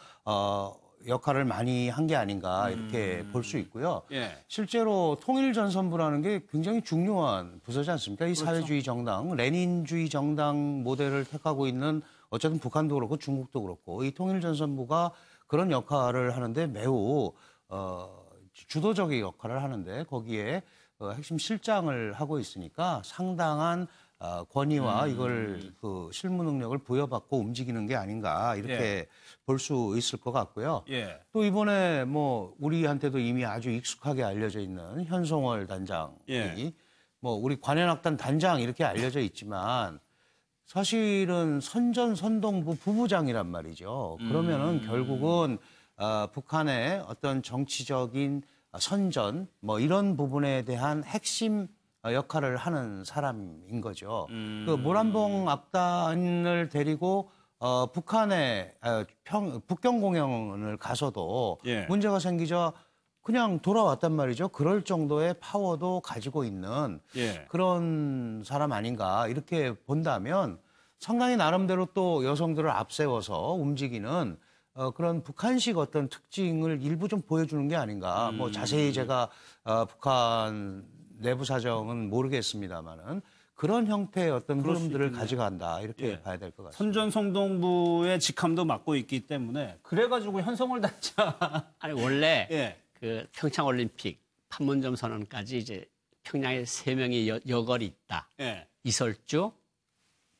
역할을 많이 한 게 아닌가 이렇게 볼 수 있고요. 실제로 통일전선부라는 게 굉장히 중요한 부서지 않습니까? 이 사회주의 정당, 레닌주의 정당 모델을 택하고 있는 어쨌든 북한도 그렇고 중국도 그렇고 이 통일전선부가 그런 역할을 하는데 매우 주도적인 역할을 하는데 거기에 핵심 실장을 하고 있으니까 상당한 권위와 이걸 그 실무 능력을 부여받고 움직이는 게 아닌가 이렇게 볼 수 있을 것 같고요. 또 이번에 뭐 우리한테도 이미 아주 익숙하게 알려져 있는 현송월 단장이 뭐 우리 관현악단 단장 이렇게 알려져 있지만 사실은 선전선동부 부부장이란 말이죠. 그러면은 결국은 북한의 어떤 정치적인 선전 뭐 이런 부분에 대한 핵심 역할을 하는 사람인 거죠. 그 모란봉 악단을 데리고 북한의 북경 공연을 가서도 문제가 생기자 그냥 돌아왔단 말이죠. 그럴 정도의 파워도 가지고 있는 그런 사람 아닌가 이렇게 본다면 상당히 나름대로 또 여성들을 앞세워서 움직이는 그런 북한식 어떤 특징을 일부 좀 보여주는 게 아닌가. 뭐 자세히 제가 북한 내부 사정은 모르겠습니다만은 그런 형태의 어떤 흐름들을 가져간다 이렇게 봐야 될 것 같습니다. 선전성동부의 직함도 맡고 있기 때문에 그래가지고 현송월 단장 아니 원래 그 평창올림픽 판문점 선언까지 이제 평양에 3명의 여걸이 있다. 예. 이설주,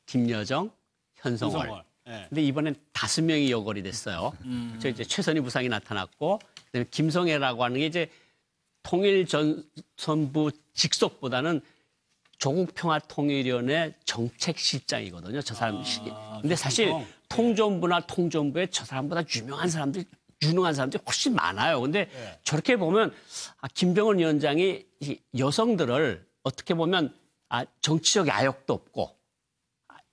김여정, 현성월. 예. 근데 이번엔 5명이 여걸이 됐어요. 저 이제 최선희 부상이 나타났고, 그다음에 김성애라고 하는 게 이제 통일전선부 직속보다는 조국평화통일위원회 정책실장이거든요. 저 사람. 근데 사실 통전부나 통전부에 저 사람보다 유능한 사람들이 훨씬 많아요. 근데 저렇게 보면 김정은 위원장이 여성들을 어떻게 보면 정치적 야욕도 없고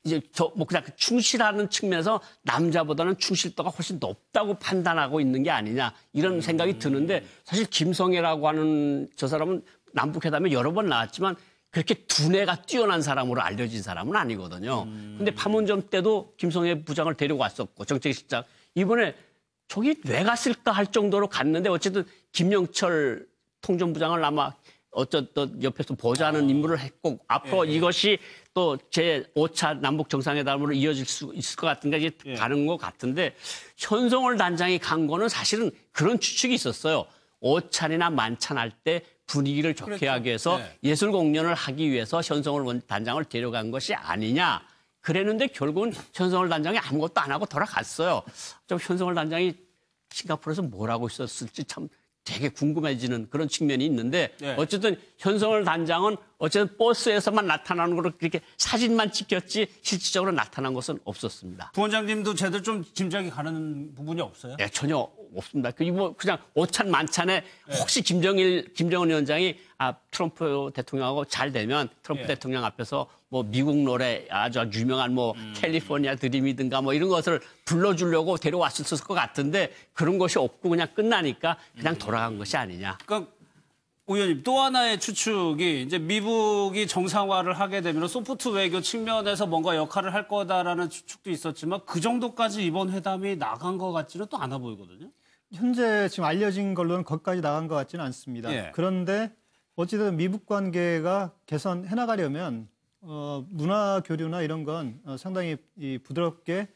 이제 그냥 충실하는 측면에서 남자보다는 충실도가 훨씬 높다고 판단하고 있는 게 아니냐 이런 생각이 드는데 사실 김성애라고 하는 저 사람은 남북회담에 여러 번 나왔지만 그렇게 두뇌가 뛰어난 사람으로 알려진 사람은 아니거든요. 근데 판문점 때도 김성애 부장을 데리고 왔었고 정책실장 이번에 저기 왜 갔을까 할 정도로 갔는데 어쨌든 김영철 통전부장을 아마 어쨌든 옆에서 보좌하는 임무를 했고 앞으로 이것이 또 제5차 남북 정상회담으로 이어질 수 있을 것 같은데 이제 가는 것 같은데 현성월 단장이 간 거는 사실은 그런 추측이 있었어요. 5찬이나 만찬할 때 분위기를 좋게 하기 위해서 예술 공연을 하기 위해서 현성월 단장을 데려간 것이 아니냐. 그랬는데 결국은 현성월 단장이 아무것도 안 하고 돌아갔어요. 좀 현성월 단장이 싱가포르에서 뭘 하고 있었을지 참 되게 궁금해지는 그런 측면이 있는데 어쨌든 현성월 단장은 어쨌든 버스에서만 나타나는 걸로 그렇게 사진만 찍혔지 실질적으로 나타난 것은 없었습니다. 부원장님도 제대로 좀 짐작이 가는 부분이 없어요? 네, 전혀 없습니다. 그냥 오찬 만찬에 혹시 김정은 위원장이 트럼프 대통령하고 잘 되면 트럼프 대통령 앞에서 뭐 미국 노래 아주 유명한 뭐 캘리포니아 드림이든가 뭐 이런 것을 불러주려고 데려왔을 것 같은데 그런 것이 없고 그냥 끝나니까 그냥 돌아간 것이 아니냐. 그러니까 의원님 또 하나의 추측이 이제 미국이 정상화를 하게 되면 소프트 외교 측면에서 뭔가 역할을 할 거다라는 추측도 있었지만 그 정도까지 이번 회담이 나간 것 같지는 또 않아 보이거든요. 현재 지금 알려진 걸로는 거기까지 나간 것 같지는 않습니다. 그런데 어찌됐든 미국 관계가 개선해 나가려면 문화 교류나 이런 건 상당히 부드럽게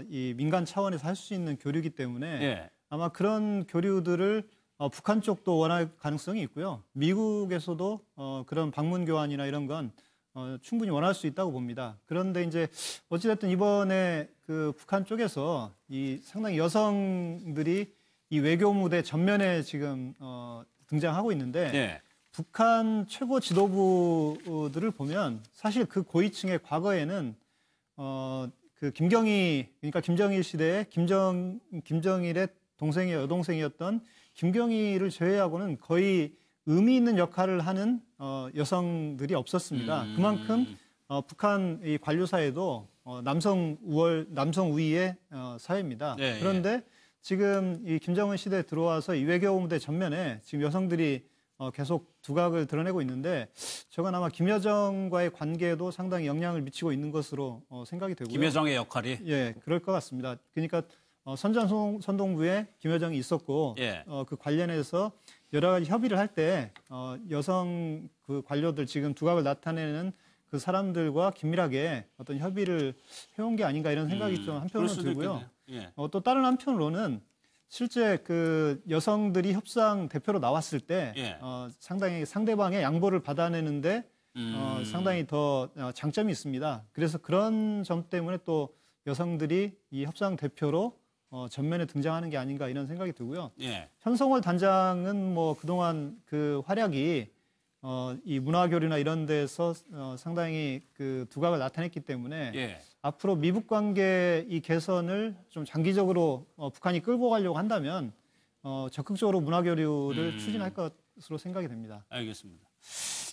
이 민간 차원에서 할 수 있는 교류이기 때문에 아마 그런 교류들을 북한 쪽도 원할 가능성이 있고요. 미국에서도 그런 방문 교환이나 이런 건 충분히 원할 수 있다고 봅니다. 그런데 이제 어찌됐든 이번에 그 북한 쪽에서 이 상당히 여성들이 이 외교 무대 전면에 지금 등장하고 있는데 북한 최고 지도부들을 보면 사실 그 고위층의 과거에는 그 김경희 그러니까 김정일 시대에 김정일의 여동생이었던 김경희를 제외하고는 거의 의미 있는 역할을 하는 여성들이 없었습니다. 그만큼 북한 이 관료사회도 남성 우위의 사회입니다. 그런데 지금 이 김정은 시대에 들어와서 이 외교 무대 전면에 지금 여성들이 계속 두각을 드러내고 있는데 저건 아마 김여정과의 관계에도 상당히 영향을 미치고 있는 것으로 생각이 되고요. 김여정의 역할이? 그럴 것 같습니다. 그러니까 선전선동부에 김여정이 있었고 그 관련해서 여러 가지 협의를 할 때 여성 그 관료들 지금 두각을 나타내는 그 사람들과 긴밀하게 어떤 협의를 해온 게 아닌가 이런 생각이 좀 한편으로 들고요. 또 다른 한편으로는 실제 그 여성들이 협상 대표로 나왔을 때 상당히 상대방의 양보를 받아내는데 상당히 더 장점이 있습니다. 그래서 그런 점 때문에 또 여성들이 이 협상 대표로 전면에 등장하는 게 아닌가 이런 생각이 들고요. 현성월 단장은 뭐 그동안 그 활약이 이 문화교류나 이런 데서 상당히 그 두각을 나타냈기 때문에 앞으로 미북 관계 이 개선을 좀 장기적으로 북한이 끌고 가려고 한다면 적극적으로 문화교류를 추진할 것으로 생각이 됩니다. 알겠습니다.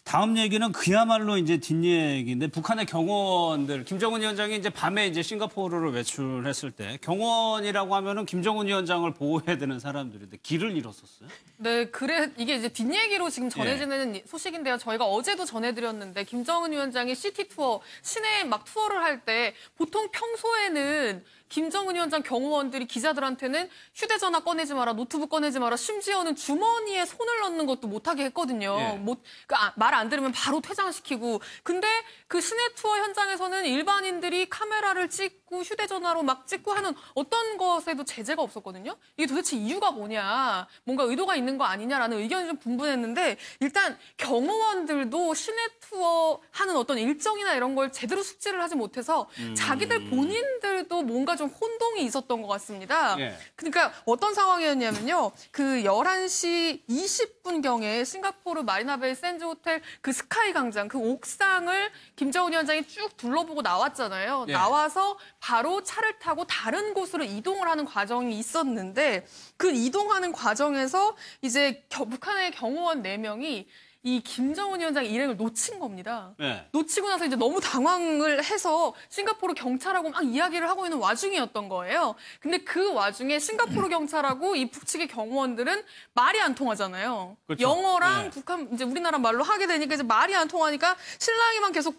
다음 얘기는 그야말로 이제 뒷얘기인데 북한의 경호원들 김정은 위원장이 이제 밤에 이제 싱가포르를 외출했을 때 경호원이라고 하면은 김정은 위원장을 보호해야 되는 사람들인데 길을 잃었었어요. 네, 이게 이제 뒷얘기로 지금 전해지는 소식인데요. 저희가 어제도 전해드렸는데 김정은 위원장이 시티 투어 시내에 막 투어를 할 때 보통 평소에는 김정은 위원장 경호원들이 기자들한테는 휴대전화 꺼내지 마라, 노트북 꺼내지 마라, 심지어는 주머니에 손을 넣는 것도 못하게 했거든요. 예. 그러니까 말 안 들으면 바로 퇴장시키고. 근데 그 시내 투어 현장에서는 일반인들이 카메라를 찍고 휴대전화로 막 찍고 하는 어떤 것에도 제재가 없었거든요. 이게 도대체 이유가 뭐냐, 뭔가 의도가 있는 거 아니냐라는 의견이 좀 분분했는데 일단 경호원들도 시내 투어 하는 어떤 일정이나 이런 걸 제대로 숙지를 하지 못해서 자기들 본인들도 뭔가 좀 혼동이 있었던 것 같습니다. 예. 그러니까 어떤 상황이었냐면요. 그 11시 20분경에 싱가포르 마리나베이 샌즈 호텔 그 스카이 광장 그 옥상을 김정은 위원장이 쭉 둘러보고 나왔잖아요. 예. 나와서 바로 차를 타고 다른 곳으로 이동을 하는 과정이 있었는데 그 이동하는 과정에서 이제 북한의 경호원 4명이 이 김정은 위원장의 일행을 놓친 겁니다. 네. 놓치고 나서 이제 너무 당황을 해서 싱가포르 경찰하고 막 이야기를 하고 있는 와중이었던 거예요. 근데 그 와중에 싱가포르 경찰하고 이 북측의 경호원들은 말이 안 통하잖아요. 그렇죠. 영어랑 네. 북한 이제 우리나라 말로 하게 되니까 이제 말이 안 통하니까 실랑이만 계속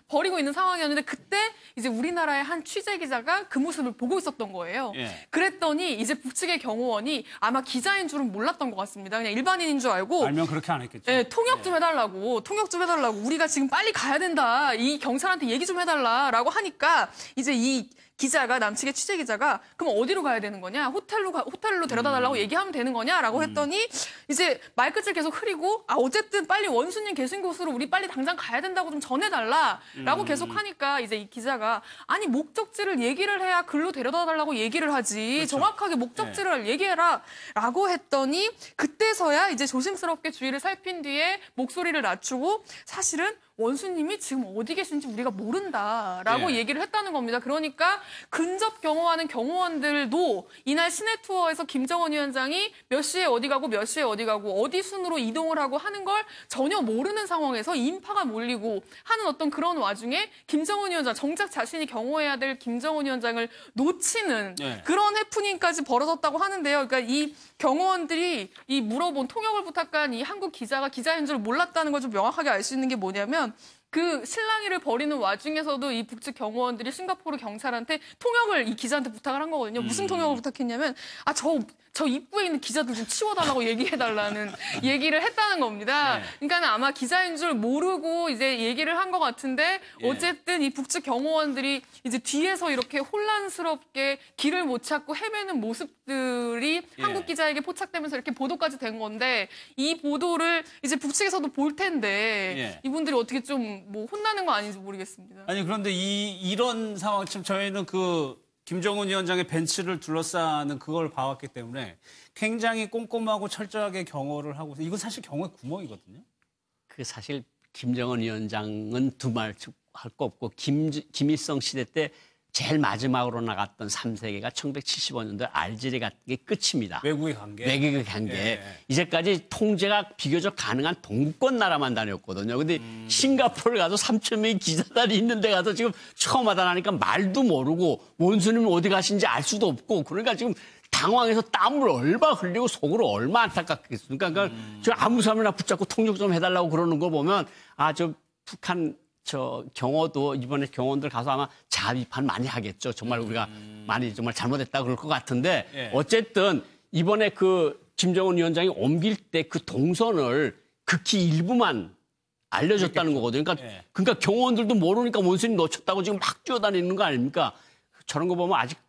버리고 있는 상황이었는데 그때 이제 우리나라의 한 취재 기자가 그 모습을 보고 있었던 거예요. 예. 그랬더니 이제 북측의 경호원이 아마 기자인 줄은 몰랐던 것 같습니다. 그냥 일반인인 줄 알고 알면 그렇게 안 했겠죠. 네, 통역 좀 해달라고. 우리가 지금 빨리 가야 된다. 이 경찰한테 얘기 좀 해달라라고 하니까 이제 이 기자가 남측의 취재 기자가 그럼 어디로 가야 되는 거냐? 호텔로 데려다 달라고 얘기하면 되는 거냐라고 했더니 이제 말끝을 계속 흐리고 어쨌든 빨리 원수님 계신 곳으로 우리 빨리 당장 가야 된다고 좀 전해달라라고 계속 하니까 이제 이 기자가 아니 목적지를 얘기를 해야 글로 데려다 달라고 얘기를 하지. 그렇죠. 정확하게 목적지를 얘기해라라고 했더니 그때서야 이제 조심스럽게 주위를 살핀 뒤에 목소리를 낮추고 사실은 원수님이 지금 어디 계신지 우리가 모른다라고 예. 얘기를 했다는 겁니다. 그러니까 근접 경호하는 경호원들도 이날 시내 투어에서 김정은 위원장이 몇 시에 어디 가고 몇 시에 어디 가고 어디 순으로 이동을 하고 하는 걸 전혀 모르는 상황에서 인파가 몰리고 하는 어떤 그런 와중에 김정은 위원장, 정작 자신이 경호해야 될 김정은 위원장을 놓치는 예. 그런 해프닝까지 벌어졌다고 하는데요. 그러니까 이 경호원들이 이 물어본 통역을 부탁한 이 한국 기자가 기자인 줄 몰랐다는 걸 좀 명확하게 알 수 있는 게 뭐냐면 그 실랑이를 벌이는 와중에서도 이 북측 경호원들이 싱가포르 경찰한테 통역을 이 기자한테 부탁을 한 거거든요. 무슨 통역을 부탁했냐면 저 입구에 있는 기자들 좀 치워달라고 얘기해달라는 얘기를 했다는 겁니다. 네. 그러니까 아마 기자인 줄 모르고 이제 얘기를 한 것 같은데 예. 어쨌든 이 북측 경호원들이 이제 뒤에서 이렇게 혼란스럽게 길을 못 찾고 헤매는 모습들이 예. 한국 기자에게 포착되면서 이렇게 보도까지 된 건데 이 보도를 이제 북측에서도 볼 텐데 예. 이분들이 어떻게 좀 뭐 혼나는 거 아닌지 모르겠습니다. 아니 그런데 이런 상황 참 저희는 그 김정은 위원장의 벤치를 둘러싸는 그걸 봐왔기 때문에 굉장히 꼼꼼하고 철저하게 경호를 하고 이건 사실 경호의 구멍이거든요. 그 사실 김정은 위원장은 두말 할 거 없고 김일성 시대 때 제일 마지막으로 나갔던 3세계가 1975년도 알제리 같은 게 끝입니다. 외국의 관계. 외국의 관계. 예. 이제까지 통제가 비교적 가능한 동권 나라만 다녔거든요. 근데 싱가포르 가서 3천 명의 기자단이 있는데 가서 지금 처음 하다 나니까 말도 모르고 원수님은 어디 가신지 알 수도 없고 그러니까 지금 당황해서 땀을 얼마 흘리고 속으로 얼마 안타깝겠습니까? 그러니까 저 아무 사람이나 붙잡고 통역 좀 해달라고 그러는 거 보면 저 북한 경호도 이번에 경호원들 가서 아마 자비판 많이 하겠죠. 정말 우리가 많이 정말 잘못했다 그럴 것 같은데 예. 어쨌든 이번에 그 김정은 위원장이 옮길 때 그 동선을 극히 일부만 알려줬다는 거거든요. 그러니까 경호원들도 모르니까 원수님 놓쳤다고 지금 막 뛰어다니는 거 아닙니까? 저런 거 보면 아직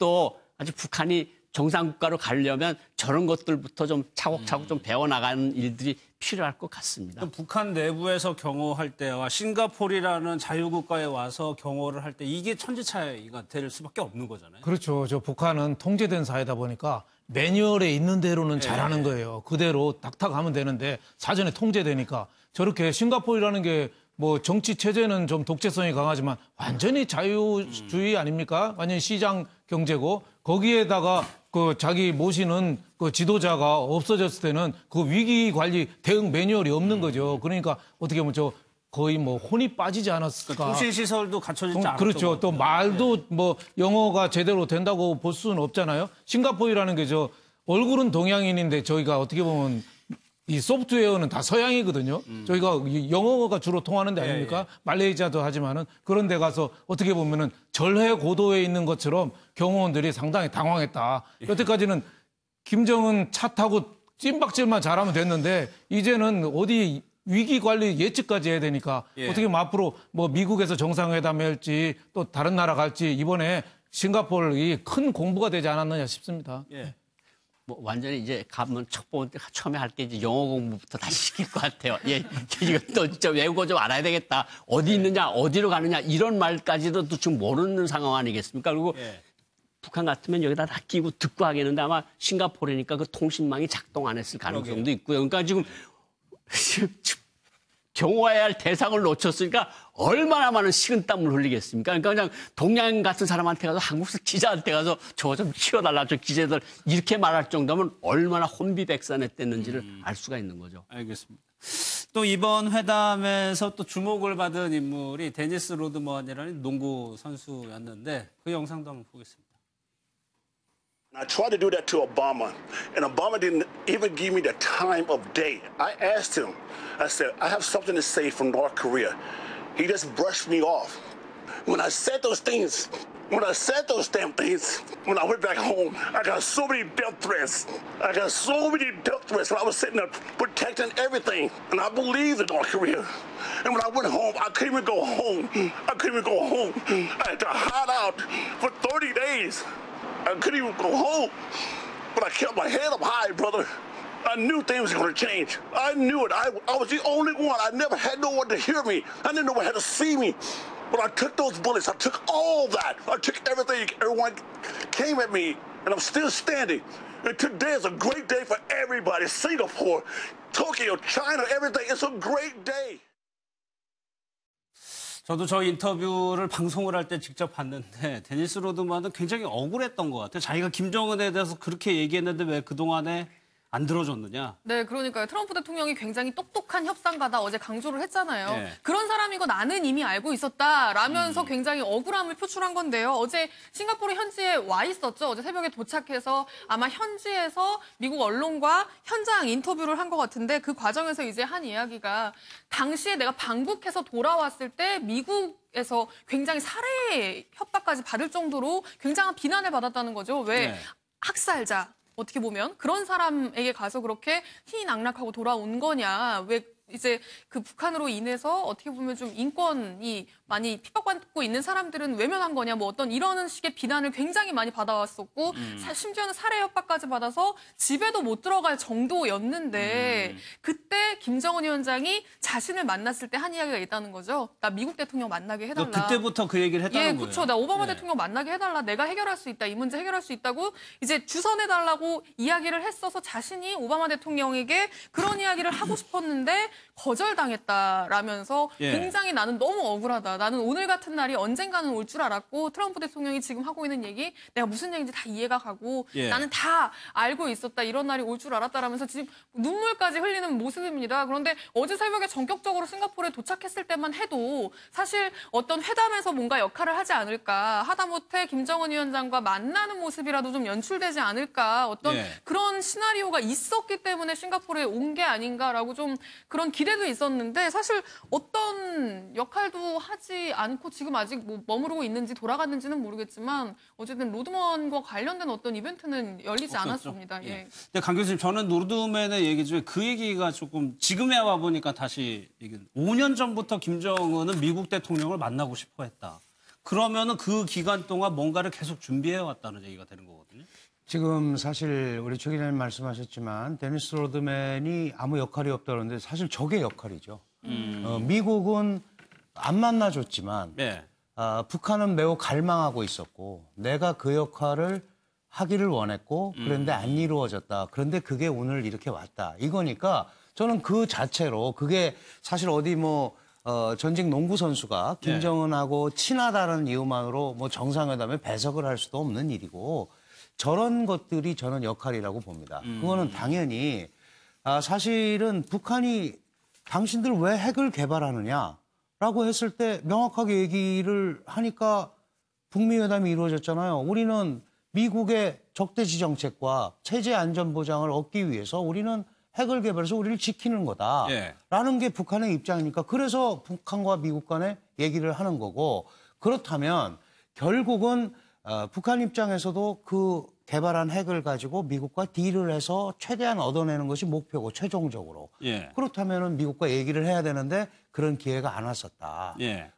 북한이 정상국가로 가려면 저런 것들부터 좀 차곡차곡 좀 배워나가는 일들이 필요할 것 같습니다. 북한 내부에서 경호할 때와 싱가포르라는 자유국가에 와서 경호를 할 때 이게 천지 차이가 될 수밖에 없는 거잖아요. 그렇죠. 북한은 통제된 사회다 보니까 매뉴얼에 있는 대로는 잘하는 거예요. 그대로 탁탁 하면 되는데 사전에 통제되니까 저렇게 싱가포르라는 게 뭐 정치 체제는 좀 독재성이 강하지만 완전히 자유주의 아닙니까? 완전히 시장 경제고 거기에다가 그 자기 모시는 그 지도자가 없어졌을 때는 그 위기 관리 대응 매뉴얼이 없는 거죠. 그러니까 어떻게 보면 거의 뭐 혼이 빠지지 않았을까. 통신 시설도 갖춰지지 않았죠. 그렇죠. 또 말도 뭐 영어가 제대로 된다고 볼 수는 없잖아요. 싱가포르라는 게 얼굴은 동양인인데 저희가 어떻게 보면 이 소프트웨어는 다 서양이거든요. 저희가 영어가 주로 통하는 데 아닙니까? 말레이시아도 하지만은 그런 데 가서 어떻게 보면은 절해 고도에 있는 것처럼 경호원들이 상당히 당황했다. 여태까지는 김정은 차 타고 찐박질만 잘하면 됐는데 이제는 어디 위기 관리 예측까지 해야 되니까 어떻게 보면 앞으로 뭐 미국에서 정상회담 할지 또 다른 나라 갈지 이번에 싱가포르이 큰 공부가 되지 않았느냐 싶습니다. 뭐 완전히 이제 가면 처음에 할 때 이제 영어 공부부터 다시 시킬 것 같아요. 이것도 진짜 외국어 좀 알아야 되겠다. 어디 있느냐, 어디로 가느냐 이런 말까지도 지금 모르는 상황 아니겠습니까? 그리고 북한 같으면 여기다 다 끼고 듣고 하겠는데 아마 싱가포르니까 그 통신망이 작동 안 했을 가능성도 있고요. 그러니까 지금 경호해야 할 대상을 놓쳤으니까 얼마나 많은 식은땀을 흘리겠습니까? 그러니까 그냥 동양 같은 사람한테 가서 한국 기자한테 가서 저거 좀 키워달라, 저 기자들 이렇게 말할 정도면 얼마나 혼비백산했댔는지를 알 수가 있는 거죠. 알겠습니다. 또 이번 회담에서 또 주목을 받은 인물이 데니스 로드먼이라는 농구 선수였는데 그 영상도 한번 보겠습니다. I tried to do that to Obama, and Obama didn't even give me the time of day. I asked him, I said, I have something to say from North Korea. He just brushed me off. When I said those things, when I said those damn things, when I went back home, I got so many death threats. I got so many death threats when I was sitting there protecting everything. And I believed in North Korea. And when I went home, I couldn't even go home. I couldn't even go home. I had to hide out for 30 days. I couldn't even go home, but I kept my head up high, brother. I knew things were going to change. I knew it. I was the only one. I never had no one to hear me. I didn't know one had to see me. But I took those bullets. I took all that. I took everything. Everyone came at me, and I'm still standing. And today is a great day for everybody. Singapore, Tokyo, China, everything. It's a great day. 저도 저 인터뷰를 방송을 할 때 직접 봤는데 데니스 로드먼은 굉장히 억울했던 것 같아요. 자기가 김정은에 대해서 그렇게 얘기했는데 왜 그동안에 안 들어줬느냐. 네, 그러니까요. 트럼프 대통령이 굉장히 똑똑한 협상가다 어제 강조를 했잖아요. 그런 사람이고 나는 이미 알고 있었다라면서 굉장히 억울함을 표출한 건데요. 어제 싱가포르 현지에 와 있었죠. 어제 새벽에 도착해서 아마 현지에서 미국 언론과 현장 인터뷰를 한 것 같은데 그 과정에서 이제 한 이야기가 당시에 내가 방북해서 돌아왔을 때 미국에서 굉장히 살해 협박까지 받을 정도로 굉장한 비난을 받았다는 거죠. 왜 학살자. 어떻게 보면 그런 사람에게 가서 그렇게 희낙락하고 돌아온 거냐. 왜 이제 그 북한으로 인해서 어떻게 보면 좀 인권이 많이 핍박받고 있는 사람들은 외면한 거냐 뭐 어떤 이런 식의 비난을 굉장히 많이 받아왔었고 심지어는 살해 협박까지 받아서 집에도 못 들어갈 정도였는데 그때 김정은 위원장이 자신을 만났을 때 한 이야기가 있다는 거죠. 나 미국 대통령 만나게 해달라. 그때부터 그 얘기를 했다는 거예요. 그렇죠. 나 오바마 대통령 만나게 해달라. 내가 해결할 수 있다. 이 문제 해결할 수 있다고 이제 주선해달라고 이야기를 했어서 자신이 오바마 대통령에게 그런 이야기를 하고 싶었는데 거절당했다라면서 굉장히 나는 너무 억울하다. 나는 오늘 같은 날이 언젠가는 올 줄 알았고 트럼프 대통령이 지금 하고 있는 얘기 내가 무슨 얘기인지 다 이해가 가고 나는 다 알고 있었다. 이런 날이 올 줄 알았다라면서 지금 눈물까지 흘리는 모습입니다. 그런데 어제 새벽에 전격적으로 싱가포르에 도착했을 때만 해도 사실 어떤 회담에서 뭔가 역할을 하지 않을까. 하다못해 김정은 위원장과 만나는 모습이라도 좀 연출되지 않을까. 어떤 그런 시나리오가 있었기 때문에 싱가포르에 온 게 아닌가라고 좀 그런 기대도 있었는데 사실 어떤 역할도 하지 않고 지금 아직 뭐 머무르고 있는지 돌아갔는지는 모르겠지만 어쨌든 로드먼과 관련된 어떤 이벤트는 열리지 않았습니다. 근데 강 교수님 저는 로드먼의 얘기 중에 그 얘기가 조금 지금에 와 보니까 다시 5년 전부터 김정은은 미국 대통령을 만나고 싶어 했다. 그러면은 그 기간 동안 뭔가를 계속 준비해 왔다는 얘기가 되는 거거든요. 지금 사실 우리 최 기자님 말씀하셨지만 데니스 로드맨이 아무 역할이 없다 그러는데 사실 저게 역할이죠. 미국은 안 만나줬지만 북한은 매우 갈망하고 있었고 내가 그 역할을 하기를 원했고 그런데 안 이루어졌다. 그런데 그게 오늘 이렇게 왔다. 이거니까 저는 그 자체로 그게 사실 어디 전직 농구 선수가 김정은하고 친하다는 이유만으로 뭐 정상회담에 배석을 할 수도 없는 일이고 저런 것들이 저는 역할이라고 봅니다. 그거는 당연히 사실은 북한이 당신들 왜 핵을 개발하느냐라고 했을 때 명확하게 얘기를 하니까 북미 회담이 이루어졌잖아요. 우리는 미국의 적대시 정책과 체제 안전 보장을 얻기 위해서 우리는 핵을 개발해서 우리를 지키는 거다라는 게 북한의 입장이니까 그래서 북한과 미국 간에 얘기를 하는 거고 그렇다면 결국은 북한 입장에서도 그 개발한 핵을 가지고 미국과 딜을 해서 최대한 얻어내는 것이 목표고 최종적으로. 그렇다면은 미국과 얘기를 해야 되는데 그런 기회가 안 왔었다.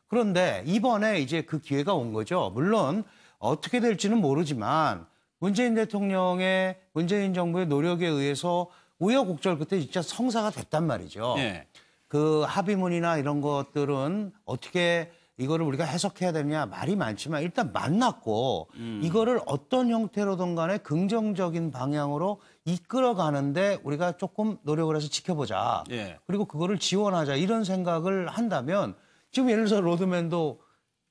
그런데 이번에 이제 그 기회가 온 거죠. 물론 어떻게 될지는 모르지만 문재인 대통령의 문재인 정부의 노력에 의해서 우여곡절 끝에 진짜 성사가 됐단 말이죠. 그 합의문이나 이런 것들은 어떻게 이거를 우리가 해석해야 되느냐 말이 많지만 일단 만났고 이거를 어떤 형태로든 간에 긍정적인 방향으로 이끌어가는데 우리가 조금 노력을 해서 지켜보자. 그리고 그거를 지원하자 이런 생각을 한다면 지금 예를 들어서 로드맨도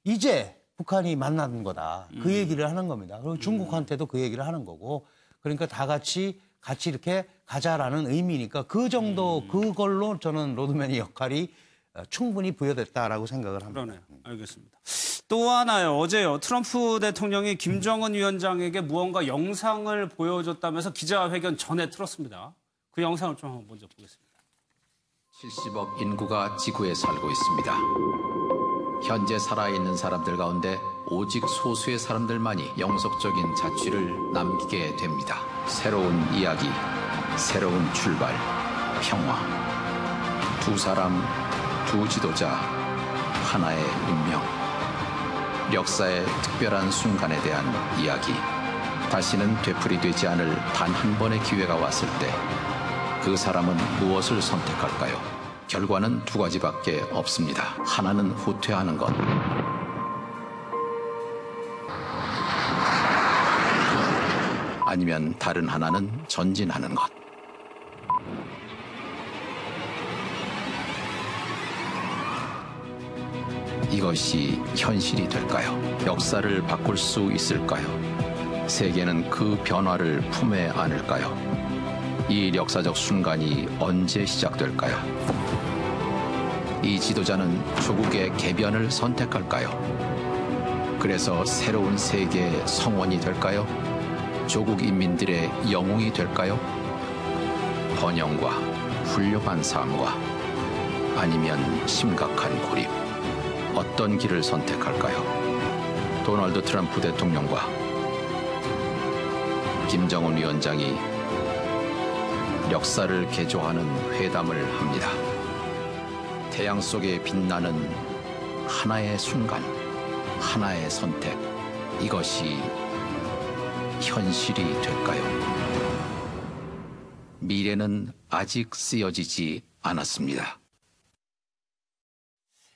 이제 북한이 만나는 거다. 그 얘기를 하는 겁니다. 그리고 중국한테도 그 얘기를 하는 거고 그러니까 다 같이 이렇게 가자라는 의미니까 그 정도 그걸로 저는 로드맨의 역할이 충분히 부여됐다라고 생각을 합니다. 그러네요. 알겠습니다. 또 하나요. 어제요. 트럼프 대통령이 김정은 위원장에게 무언가 영상을 보여줬다면서 기자회견 전에 틀었습니다. 그 영상을 좀 한번 먼저 보겠습니다. 70억 인구가 지구에 살고 있습니다. 현재 살아있는 사람들 가운데 오직 소수의 사람들만이 영속적인 자취를 남기게 됩니다. 새로운 이야기, 새로운 출발, 평화. 두 사람, 두 지도자, 하나의 운명. 역사의 특별한 순간에 대한 이야기. 다시는 되풀이되지 않을 단 한 번의 기회가 왔을 때 그 사람은 무엇을 선택할까요? 결과는 두 가지밖에 없습니다. 하나는 후퇴하는 것. 아니면 다른 하나는 전진하는 것. 이것이 현실이 될까요? 역사를 바꿀 수 있을까요? 세계는 그 변화를 품에 안을까요? 이 역사적 순간이 언제 시작될까요? 이 지도자는 조국의 개변을 선택할까요? 그래서 새로운 세계의 성원이 될까요? 조국 인민들의 영웅이 될까요? 번영과 훌륭한 삶과 아니면 심각한 고립. 어떤 길을 선택할까요? 도널드 트럼프 대통령과 김정은 위원장이 역사를 개조하는 회담을 합니다. 태양 속에 빛나는 하나의 순간, 하나의 선택. 이것이 현실이 될까요? 미래는 아직 쓰여지지 않았습니다.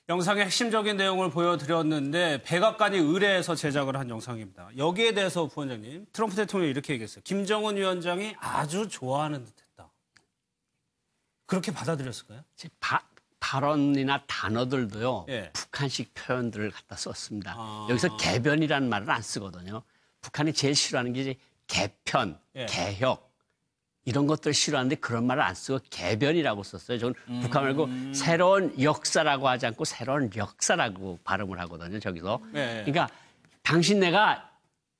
영상의 핵심적인 내용을 보여드렸는데 백악관이 의뢰해서 제작을 한 영상입니다. 여기에 대해서 부원장님, 트럼프 대통령이 이렇게 얘기했어요. 김정은 위원장이 아주 좋아하는 듯했다. 그렇게 받아들였을까요? 발언이나 단어들도요. 북한식 표현들을 갖다 썼습니다. 여기서 개변이라는 말을 안 쓰거든요. 북한이 제일 싫어하는 게 이제 개편, 개혁 이런 것들을 싫어하는데 그런 말을 안 쓰고 개변이라고 썼어요. 저는 북한 말고 새로운 역사라고 하지 않고 새로운 역사라고 발음을 하거든요. 저기서. 그러니까 당신 내가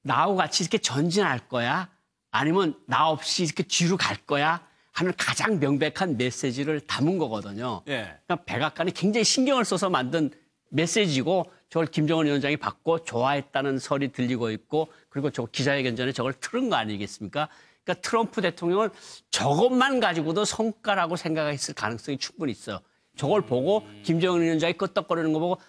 나하고 같이 이렇게 전진할 거야? 아니면 나 없이 이렇게 뒤로 갈 거야? 하는 가장 명백한 메시지를 담은 거거든요. 그러니까 백악관이 굉장히 신경을 써서 만든 메시지고 저걸 김정은 위원장이 받고 좋아했다는 설이 들리고 있고 그리고 저 기자회견 전에 저걸 틀은 거 아니겠습니까? 그러니까 트럼프 대통령은 저것만 가지고도 성과라고 생각했을 가능성이 충분히 있어요. 저걸 보고 김정은 위원장이 끄떡거리는 거 보고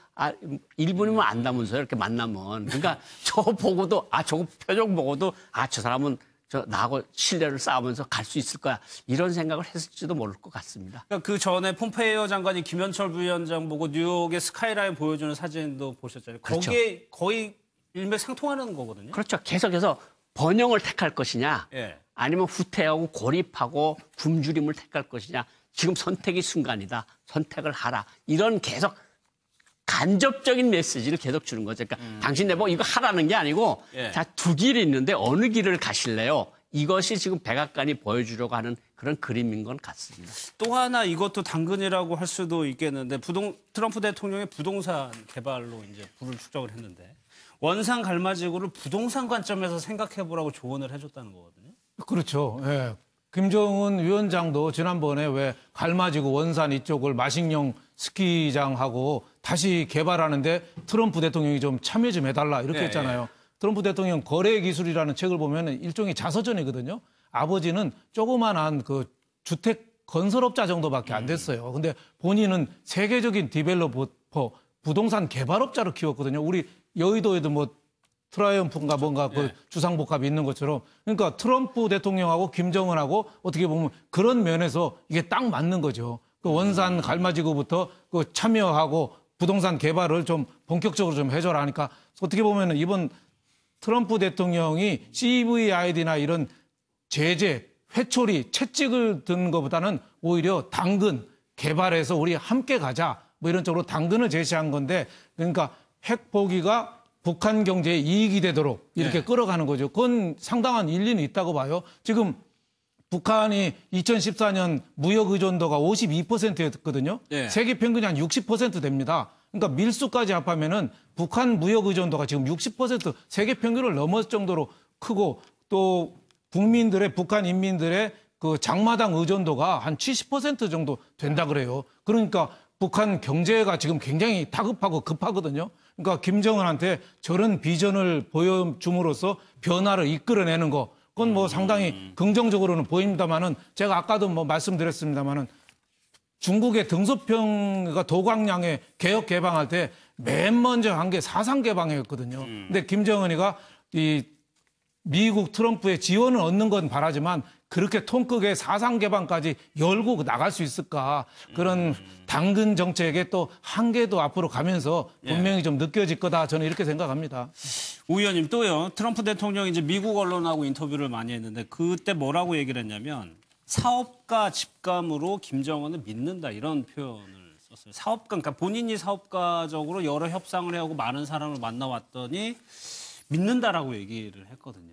1분이면 안다면서요. 이렇게 만나면. 그러니까 저거 보고도 저거 표정 보고도 저 사람은 나하고 신뢰를 쌓으면서 갈 수 있을 거야. 이런 생각을 했을지도 모를 것 같습니다. 그러니까 그 전에 폼페이오 장관이 김현철 부위원장 보고 뉴욕의 스카이라인 보여주는 사진도 보셨잖아요. 그렇죠. 거기에 거의 일맥상통하는 거거든요. 그렇죠. 계속해서 번영을 택할 것이냐 아니면 후퇴하고 고립하고 굶주림을 택할 것이냐. 지금 선택의 순간이다. 선택을 하라. 이런 계속 간접적인 메시지를 계속 주는 거죠. 그러니까 당신 내보고 이거 하라는 게 아니고 자, 두 길이 있는데 어느 길을 가실래요? 이것이 지금 백악관이 보여주려고 하는 그런 그림인 건 같습니다. 또 하나 이것도 당근이라고 할 수도 있겠는데 트럼프 대통령의 부동산 개발로 이제 불을 축적을 했는데 원산 갈마지구를 부동산 관점에서 생각해보라고 조언을 해줬다는 거거든요. 그렇죠. 예. 김정은 위원장도 지난번에 왜 갈마지구 원산 이쪽을 마식령 스키장하고 다시 개발하는데 트럼프 대통령이 좀 참여 좀 해달라 이렇게 했잖아요. 트럼프 대통령 거래 기술이라는 책을 보면 일종의 자서전이거든요. 아버지는 조그만한 그 주택 건설업자 정도밖에 안 됐어요. 근데 본인은 세계적인 디벨로퍼, 부동산 개발업자로 키웠거든요. 우리 여의도에도 뭐 트라이엄프인가 뭔가 그 주상복합이 있는 것처럼. 그러니까 트럼프 대통령하고 김정은하고 어떻게 보면 그런 면에서 이게 딱 맞는 거죠. 그 원산 갈마지구부터 그 참여하고 부동산 개발을 좀 본격적으로 좀 해줘라 하니까 어떻게 보면 이번 트럼프 대통령이 CVID나 이런 제재, 회초리, 채찍을 든 것보다는 오히려 당근 개발해서 우리 함께 가자 뭐 이런 쪽으로 당근을 제시한 건데 그러니까 핵 포기가 북한 경제에 이익이 되도록 이렇게 끌어가는 거죠. 그건 상당한 일리는 있다고 봐요. 지금 북한이 2014년 무역 의존도가 52%였거든요. 세계 평균이 한 60% 됩니다. 그러니까 밀수까지 합하면은 북한 무역 의존도가 지금 60% 세계 평균을 넘을 정도로 크고 또 국민들의 북한 인민들의 그 장마당 의존도가 한 70% 정도 된다 그래요. 그러니까 북한 경제가 지금 굉장히 다급하고 급하거든요. 그러니까 김정은한테 저런 비전을 보여줌으로써 변화를 이끌어내는 거, 그건 뭐 상당히 긍정적으로는 보입니다만은 제가 아까도 뭐 말씀드렸습니다만은 중국의 등소평가 도광량의 개혁 개방할 때 맨 먼저 한 게 사상 개방이었거든요. 근데 김정은이가 이 미국 트럼프의 지원을 얻는 건 바라지만 그렇게 통 크게 사상 개방까지 열고 나갈 수 있을까? 그런 당근 정책의 또 한계도 앞으로 가면서 분명히 좀 느껴질 거다. 저는 이렇게 생각합니다. 오 의원님 또요. 트럼프 대통령이 이제 미국 언론하고 인터뷰를 많이 했는데 그때 뭐라고 얘기를 했냐면 사업가 집감으로 김정은을 믿는다 이런 표현을 썼어요. 사업가, 그러니까 본인이 사업가적으로 여러 협상을 해오고 많은 사람을 만나왔더니 믿는다라고 얘기를 했거든요.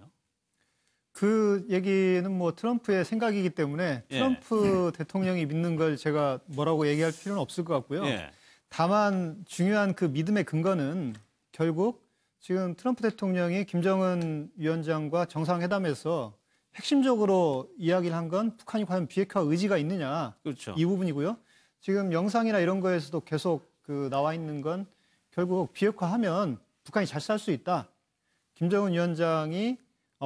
그 얘기는 뭐 트럼프의 생각이기 때문에 트럼프 대통령이 믿는 걸 제가 뭐라고 얘기할 필요는 없을 것 같고요. 다만 중요한 그 믿음의 근거는 결국 지금 트럼프 대통령이 김정은 위원장과 정상회담에서 핵심적으로 이야기를 한 건 북한이 과연 비핵화 의지가 있느냐 그렇죠. 이 부분이고요. 지금 영상이나 이런 거에서도 계속 그 나와 있는 건 결국 비핵화하면 북한이 잘 살 수 있다. 김정은 위원장이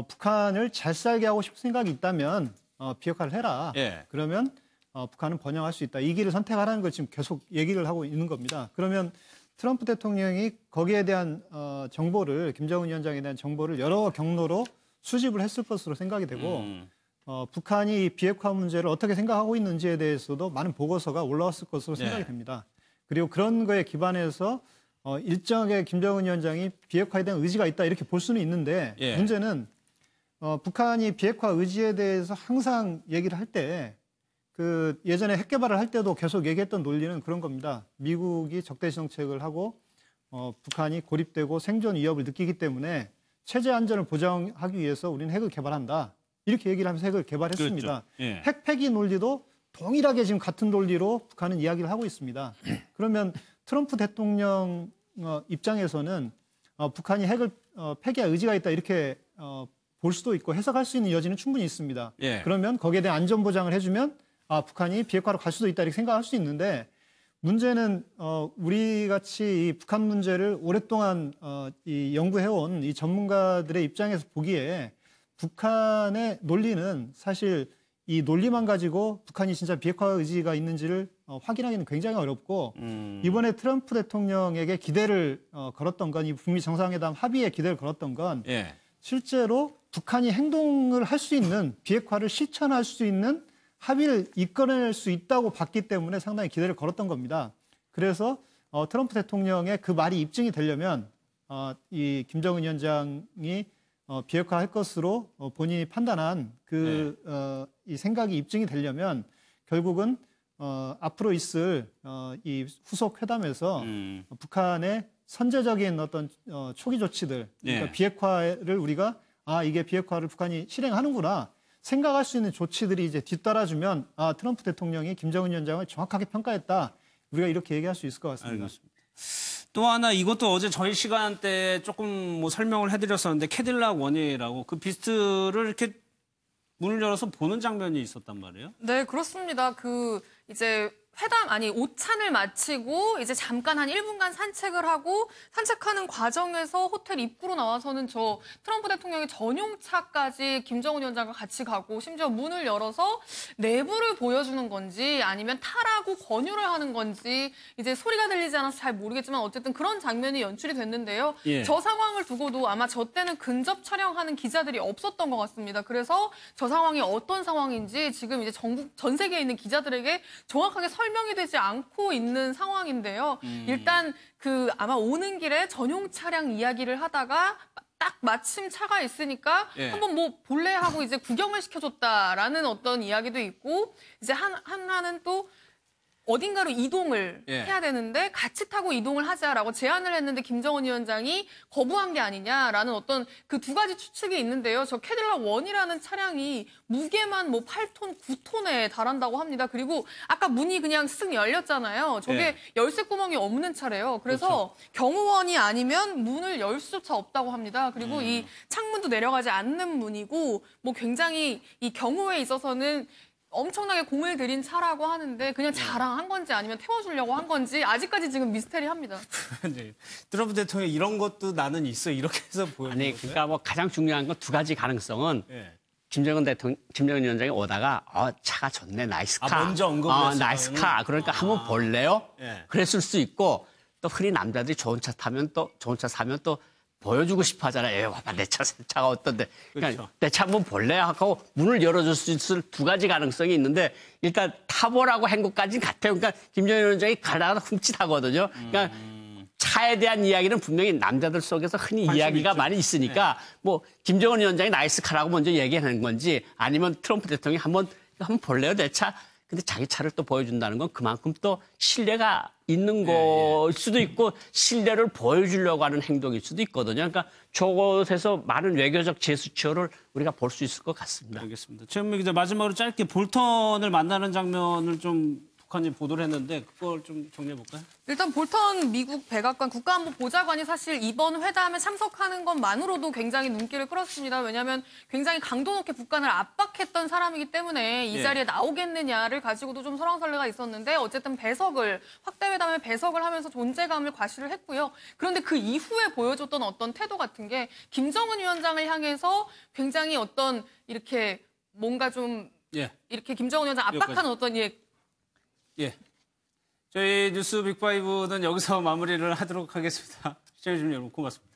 북한을 잘 살게 하고 싶은 생각이 있다면 비핵화를 해라. 그러면 북한은 번영할 수 있다. 이 길을 선택하라는 걸 지금 계속 얘기를 하고 있는 겁니다. 그러면 트럼프 대통령이 거기에 대한 정보를 김정은 위원장에 대한 정보를 여러 경로로 수집을 했을 것으로 생각이 되고 북한이 비핵화 문제를 어떻게 생각하고 있는지에 대해서도 많은 보고서가 올라왔을 것으로 생각이 됩니다. 그리고 그런 거에 기반해서 일정하게 김정은 위원장이 비핵화에 대한 의지가 있다 이렇게 볼 수는 있는데 문제는 북한이 비핵화 의지에 대해서 항상 얘기를 할 때 그 예전에 핵 개발을 할 때도 계속 얘기했던 논리는 그런 겁니다. 미국이 적대시 정책을 하고 북한이 고립되고 생존 위협을 느끼기 때문에 체제 안전을 보장하기 위해서 우리는 핵을 개발한다. 이렇게 얘기를 하면서 핵을 개발했습니다. 그렇죠. 핵 폐기 논리도 동일하게 지금 같은 논리로 북한은 이야기를 하고 있습니다. 그러면 트럼프 대통령 입장에서는 북한이 핵을 폐기할 의지가 있다 이렇게 볼 수도 있고 해석할 수 있는 여지는 충분히 있습니다. 그러면 거기에 대한 안전 보장을 해주면 북한이 비핵화로 갈 수도 있다 이렇게 생각할 수 있는데 문제는 우리 같이 이 북한 문제를 오랫동안 이 연구해온 이 전문가들의 입장에서 보기에 북한의 논리는 사실 이 논리만 가지고 북한이 진짜 비핵화 의지가 있는지를 확인하기는 굉장히 어렵고 이번에 트럼프 대통령에게 기대를 걸었던 건 이 북미 정상회담 합의에 기대를 걸었던 건 실제로 북한이 행동을 할 수 있는 비핵화를 실천할 수 있는 합의를 이끌어낼 수 있다고 봤기 때문에 상당히 기대를 걸었던 겁니다. 그래서 트럼프 대통령의 그 말이 입증이 되려면 이 김정은 위원장이 비핵화할 것으로 본인이 판단한 이 생각이 입증이 되려면 결국은 앞으로 있을 이 후속 회담에서 북한의 선제적인 어떤 초기 조치들, 그러니까 비핵화를 우리가 이게 비핵화를 북한이 실행하는구나 생각할 수 있는 조치들이 이제 뒤따라주면 트럼프 대통령이 김정은 위원장을 정확하게 평가했다. 우리가 이렇게 얘기할 수 있을 것 같습니다. 알겠습니다. 또 하나 이것도 어제 저희 시간 때 조금 뭐 설명을 해드렸었는데 캐딜락 원웨이라고 그 비스트를 이렇게 문을 열어서 보는 장면이 있었단 말이에요. 네, 그렇습니다. 이제 오찬을 마치고 이제 잠깐 한 1분간 산책을 하고 산책하는 과정에서 호텔 입구로 나와서는 저 트럼프 대통령의 전용차까지 김정은 위원장과 같이 가고 심지어 문을 열어서 내부를 보여주는 건지 아니면 타라고 권유를 하는 건지 이제 소리가 들리지 않아서 잘 모르겠지만 어쨌든 그런 장면이 연출이 됐는데요. 예. 저 상황을 두고도 아마 저 때는 근접 촬영하는 기자들이 없었던 것 같습니다. 그래서 저 상황이 어떤 상황인지 지금 이제 전 세계에 있는 기자들에게 정확하게 설명이 되지 않고 있는 상황인데요. 일단 아마 오는 길에 전용 차량 이야기를 하다가 딱 마침 차가 있으니까 예. 한번 뭐 볼래 하고 이제 구경을 시켜줬다라는 어떤 이야기도 있고 이제 하나는 또 어딘가로 이동을 예. 해야 되는데 같이 타고 이동을 하자라고 제안을 했는데 김정은 위원장이 거부한 게 아니냐라는 어떤 그 두 가지 추측이 있는데요. 저 캐딜락 1이라는 차량이 무게만 뭐 8톤, 9톤에 달한다고 합니다. 그리고 아까 문이 그냥 쓱 열렸잖아요. 저게 예. 열쇠 구멍이 없는 차래요. 그래서 그렇죠. 경호원이 아니면 문을 열 수조차 없다고 합니다. 그리고 이 창문도 내려가지 않는 문이고 뭐 굉장히 이 경호에 있어서는 엄청나게 공을 들인 차라고 하는데 그냥 자랑한 건지 아니면 태워주려고 한 건지 아직까지 지금 미스테리합니다. 네. 트럼프 대통령 이런 것도 나는 있어 이렇게 해서 보여요. 아니 그러니까 뭐 가장 중요한 건 두 가지 가능성은 예. 김정은 위원장이 오다가 차가 좋네 나이스 카. 먼저 언급을 했어요. 나이스 카. 그러니까 한번 볼래요? 예. 그랬을 수 있고 또 흔히 남자들이 좋은 차 사면 또 보여주고 싶어 하잖아요. 봐봐, 내 차가 어떤데. 그러니까 그렇죠. 내 차 한번 볼래? 하고 문을 열어줄 수 있을 두 가지 가능성이 있는데 일단 타보라고 한 것까지는 같아요. 그러니까 김정은 위원장이 가다가 훔칫하거든요. 그러니까 차에 대한 이야기는 분명히 남자들 속에서 흔히 이야기가 있죠. 많이 있으니까 뭐 김정은 위원장이 나이스 카라고 먼저 얘기하는 건지 아니면 트럼프 대통령이 한번 볼래요, 내 차? 근데 자기 차를 또 보여준다는 건 그만큼 또 신뢰가 있는 걸 수도 있고 신뢰를 보여주려고 하는 행동일 수도 있거든요. 그러니까 저곳에서 많은 외교적 제스처를 우리가 볼 수 있을 것 같습니다. 알겠습니다. 최현미 기자 마지막으로 짧게 볼턴을 만나는 장면을 좀 북한이 보도를 했는데 그걸 좀 정리해 볼까요? 일단 볼턴 미국 백악관 국가안보보좌관이 사실 이번 회담에 참석하는 것만으로도 굉장히 눈길을 끌었습니다. 왜냐하면 굉장히 강도 높게 북한을 압박했던 사람이기 때문에 이 자리에 나오겠느냐를 가지고도 좀 설왕설래가 있었는데 어쨌든 확대회담에 배석을 하면서 존재감을 과시를 했고요. 그런데 그 이후에 보여줬던 어떤 태도 같은 게 김정은 위원장을 향해서 굉장히 어떤 이렇게 뭔가 좀 이렇게 김정은 위원장 압박하는 어떤 저희 뉴스 빅5는 여기서 마무리를 하도록 하겠습니다. 시청해주신 여러분 고맙습니다.